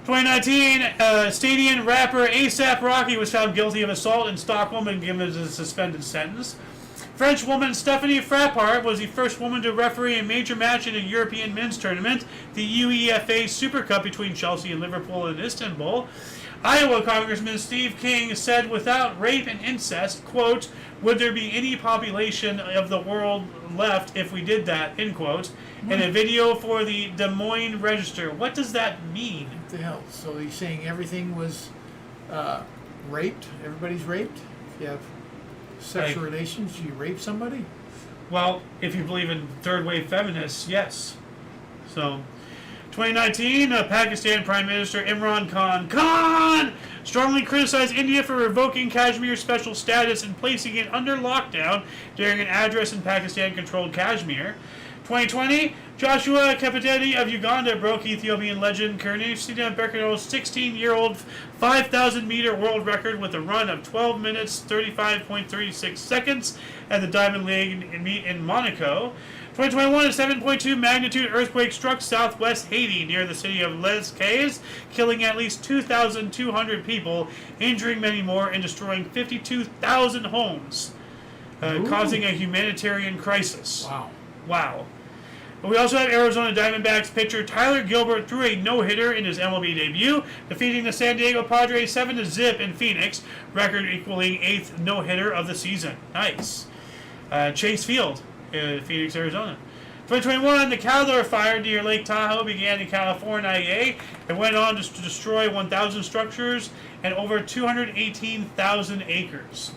2019, Estonian rapper A$AP Rocky was found guilty of assault in Stockholm and given a suspended sentence. French woman Stephanie Frappart was the first woman to referee a major match in a European men's tournament, the UEFA Super Cup between Chelsea and Liverpool in Istanbul. Iowa Congressman Steve King said, without rape and incest, quote, would there be any population of the world left if we did that, end quote, in a video for the Des Moines Register. What does that mean? What the hell? So he's saying everything was raped? Everybody's raped? If you have sexual relations, you rape somebody? Well, if you believe in third-wave feminists, yes. So, 2019, Pakistan Prime Minister Imran Khan strongly criticized India for revoking Kashmir's special status and placing it under lockdown during an address in Pakistan-controlled Kashmir. 2020, Joshua Cheptegei of Uganda broke Ethiopian legend Kenenisa Bekino's 16-year-old 5,000-meter world record with a run of 12 minutes 35.36 seconds at the Diamond League meet in Monaco. 2021, a 7.2 magnitude earthquake struck southwest Haiti near the city of Les Cayes, killing at least 2,200 people, injuring many more, and destroying 52,000 homes, causing a humanitarian crisis. Wow. We also have Arizona Diamondbacks pitcher Tyler Gilbert threw a no-hitter in his MLB debut, defeating the San Diego Padres 7-0 in Phoenix, record equaling 8th no-hitter of the season. Nice. Chase Field, Phoenix, Arizona. 2021, the Caldor fire near Lake Tahoe began in California. It went on to destroy 1,000 structures and over 218,000 acres.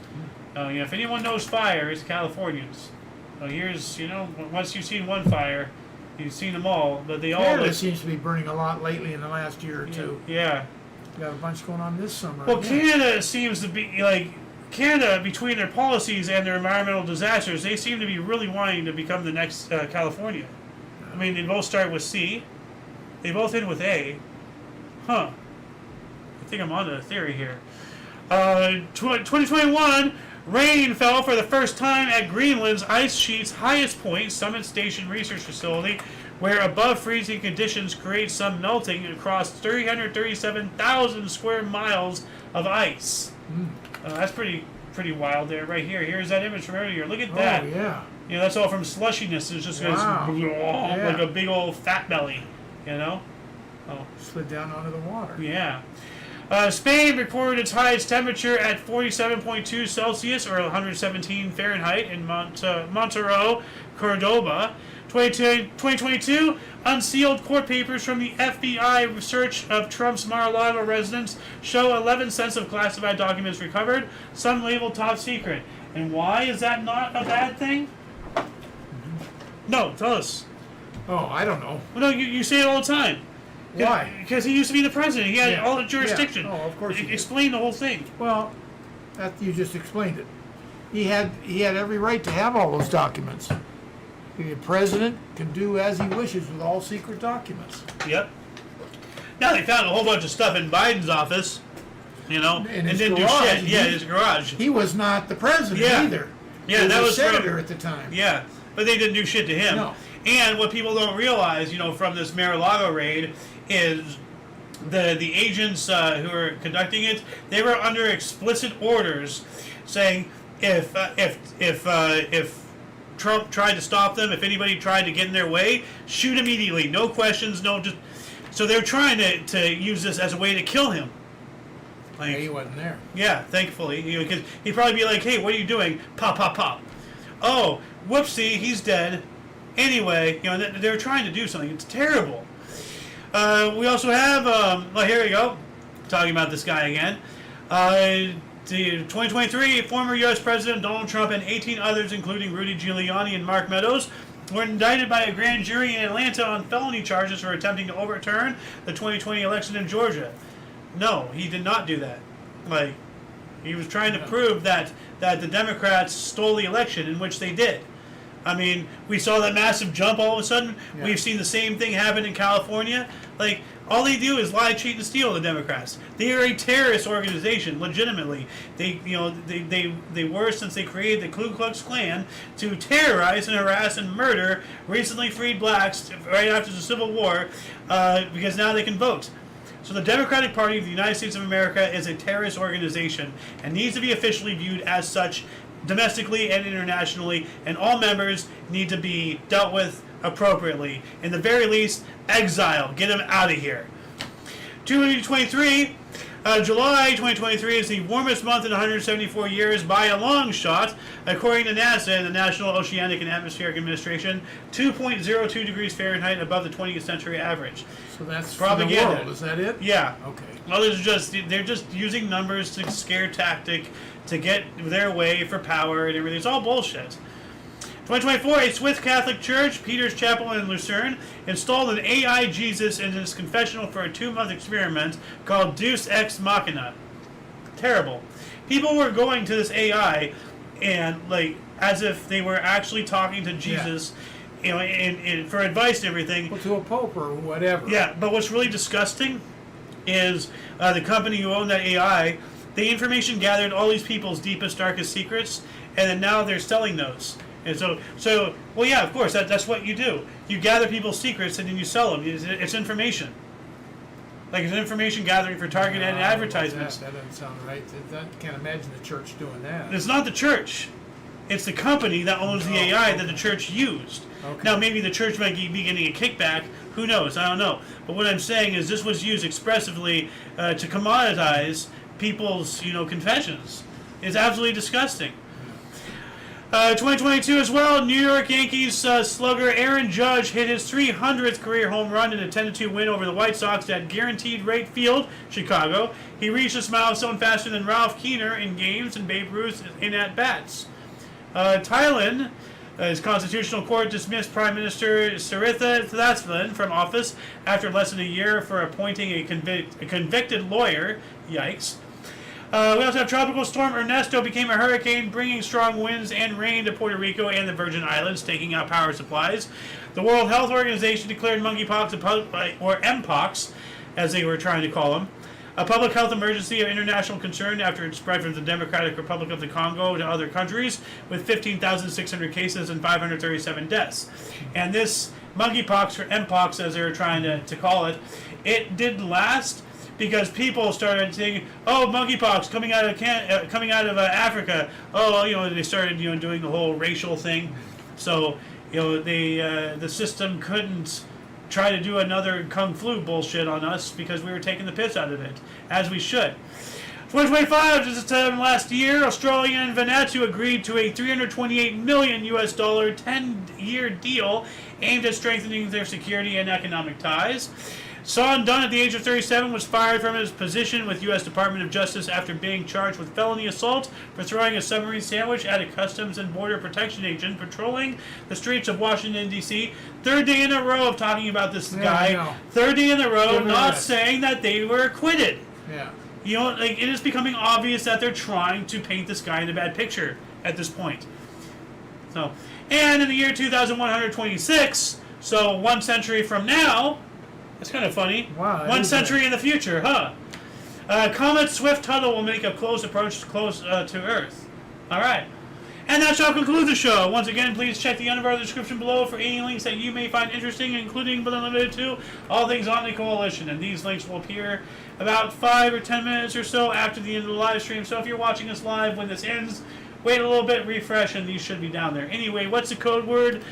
If anyone knows fire, it's Californians. Here's, once you've seen one fire, you've seen them all, but they all... Canada seems to be burning a lot lately in the last year or two. Yeah. Got a bunch going on this summer. Well, Canada seems to be, Canada, between their policies and their environmental disasters, they seem to be really wanting to become the next California. I mean, they both start with C. They both end with A. Huh. I think I'm onto a theory here. 2021... Rain fell for the first time at Greenland's ice sheet's highest point, Summit Station Research Facility, where above freezing conditions create some melting across 337,000 square miles of ice. That's pretty wild there, right here. Here's that image from earlier. Look at that. Oh, yeah. That's all from slushiness. It just goes like a big old fat belly, Oh. Slid down onto the water. Yeah. Spain recorded its highest temperature at 47.2 Celsius or 117 Fahrenheit in Monterrey, Cordoba. 2022, unsealed court papers from the FBI search of Trump's Mar-a-Lago residence show 11 sets of classified documents recovered, some labeled top secret. And why is that not a bad thing? No, tell us. Oh, I don't know. Well, no, you say it all the time. Why? Because he used to be the president. He had all the jurisdiction. Yeah. Oh, of course he did. Explain the whole thing. Well, you just explained it. He had every right to have all those documents. The president can do as he wishes with all secret documents. Yep. Now they found a whole bunch of stuff in Biden's office, In and his didn't garage. do shit. Yeah, in his garage. He was not the president either. Yeah, he that was a senator at the time. Yeah, but they didn't do shit to him. No. And what people don't realize, from this Mar-a-Lago raid, is the agents who are conducting it, they were under explicit orders saying if Trump tried to stop them, if anybody tried to get in their way, shoot immediately, no questions, so they're trying to use this as a way to kill him. He wasn't there. Yeah, thankfully, because he'd probably be like, "Hey, what are you doing?" Pop, pop, pop. Oh, whoopsie, he's dead. Anyway, they're trying to do something. It's terrible. We also have, here we go, talking about this guy again. The 2023, former U.S. President Donald Trump and 18 others, including Rudy Giuliani and Mark Meadows, were indicted by a grand jury in Atlanta on felony charges for attempting to overturn the 2020 election in Georgia. No, he did not do that. He was trying to prove that the Democrats stole the election, in which they did. I mean, we saw that massive jump all of a sudden. Yeah. We've seen the same thing happen in California. All they do is lie, cheat, and steal, the Democrats. They are a terrorist organization, legitimately. They were since they created the Ku Klux Klan to terrorize and harass and murder recently freed blacks right after the Civil War because now they can vote. So the Democratic Party of the United States of America is a terrorist organization and needs to be officially viewed as such domestically and internationally, and all members need to be dealt with appropriately. In the very least, exile. Get them out of here. 2023, July 2023 is the warmest month in 174 years by a long shot, according to NASA and the National Oceanic and Atmospheric Administration, 2.02 degrees Fahrenheit above the 20th century average. So that's propaganda. For the world, is that it? Yeah. Okay. Well, they're just using numbers to scare tactic to get their way for power and everything. It's all bullshit. 2024, a Swiss Catholic Church, Peter's Chapel in Lucerne, installed an AI Jesus in its confessional for a 2-month experiment called Deus Ex Machina. Terrible. People were going to this AI and as if they were actually talking to Jesus you know, and for advice and everything. Well, to a pope or whatever. Yeah, but what's really disgusting is the company who owned that AI, the information gathered all these people's deepest, darkest secrets, and then now they're selling those. And so well, yeah, of course, that's what you do. You gather people's secrets and then you sell them. It's information. Like it's information gathering for targeted advertisements. That doesn't sound right. I can't imagine the church doing that. It's not the church. It's the company that owns the AI that the church used. Okay. Now, maybe the church might be getting a kickback. Who knows? I don't know. But what I'm saying is this was used expressively to commoditize people's, confessions. It's absolutely disgusting. 2022 as well, New York Yankees slugger Aaron Judge hit his 300th career home run in a 10-2 win over the White Sox at Guaranteed Rate Field, Chicago. He reached this milestone faster than Ralph Keener in games and Babe Ruth in at-bats. Thailand, his constitutional court dismissed Prime Minister Saritha Thasalan from office after less than a year for appointing a convicted lawyer. Yikes. We also have Tropical Storm Ernesto became a hurricane, bringing strong winds and rain to Puerto Rico and the Virgin Islands, taking out power supplies. The World Health Organization declared monkeypox, or Mpox, as they were trying to call them, a public health emergency of international concern after it spread from the Democratic Republic of the Congo to other countries, with 15,600 cases and 537 deaths. And this monkeypox, or Mpox, as they were trying to call it, it didn't last. Because people started saying, "Oh, monkeypox coming out of Africa." Oh, they started doing the whole racial thing. So the system couldn't try to do another kung flu bullshit on us because we were taking the piss out of it, as we should. 2025, just this time last year, Australia and Vanuatu agreed to a $328 million 10-year deal aimed at strengthening their security and economic ties. Sean Dunn, at the age of 37, was fired from his position with U.S. Department of Justice after being charged with felony assault for throwing a submarine sandwich at a Customs and Border Protection agent patrolling the streets of Washington, D.C. Third day in a row of talking about this guy. Third day in a row, not saying that they were acquitted. Yeah. It is becoming obvious that they're trying to paint this guy in a bad picture at this point. So, and in the year 2126, so 1 century from now. That's kind of funny. Wow. 1 century in the future, huh? Comet Swift Tuttle will make a close approach to Earth. All right. And that shall conclude the show. Once again, please check the end of our description below for any links that you may find interesting, including but not limited to all things Omni Coalition. And these links will appear about 5 or 10 minutes or so after the end of the live stream. So if you're watching us live when this ends, wait a little bit, refresh, and these should be down there. Anyway, what's the code word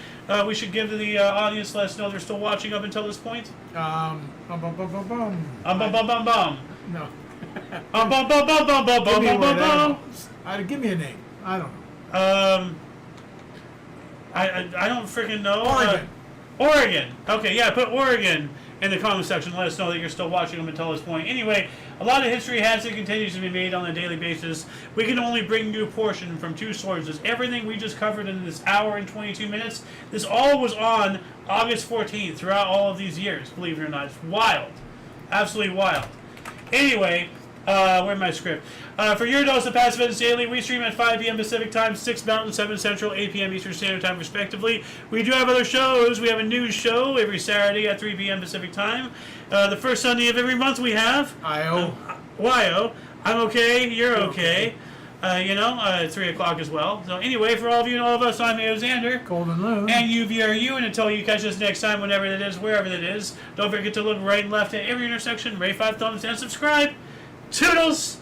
we should give to the audience? Let us know they're still watching up until this point. Bum, bum, bum, bum, bum. Bum bum bum bum. No. Bum bum bum bum bum bum Give me a bum word, bum bum. give me a name. I don't know. I don't freaking know. Oregon. Oregon. Okay, yeah, put Oregon in the comment section. Let us know that you're still watching them until this point. Anyway, a lot of history has and continues to be made on a daily basis. We can only bring you a portion from 2 sources. Everything we just covered in this hour and 22 minutes, this all was on August 14th throughout all of these years, believe it or not. It's wild. Absolutely wild. Anyway, where's my script? For your dose of Passive Events Daily, we stream at 5 p.m. Pacific Time, 6 Mountain, 7 Central, 8 p.m. Eastern Standard Time, respectively. We do have other shows. We have a news show every Saturday at 3 p.m. Pacific Time. The first Sunday of every month we have YO. I'm okay. You're okay. At 3 o'clock as well. So anyway, for all of you and all of us, I'm Xander. Golden Lou. And you, and until you catch us next time, whenever that is, wherever that is, don't forget to look right and left at every intersection, rate 5 thumbs, and subscribe. Toodles!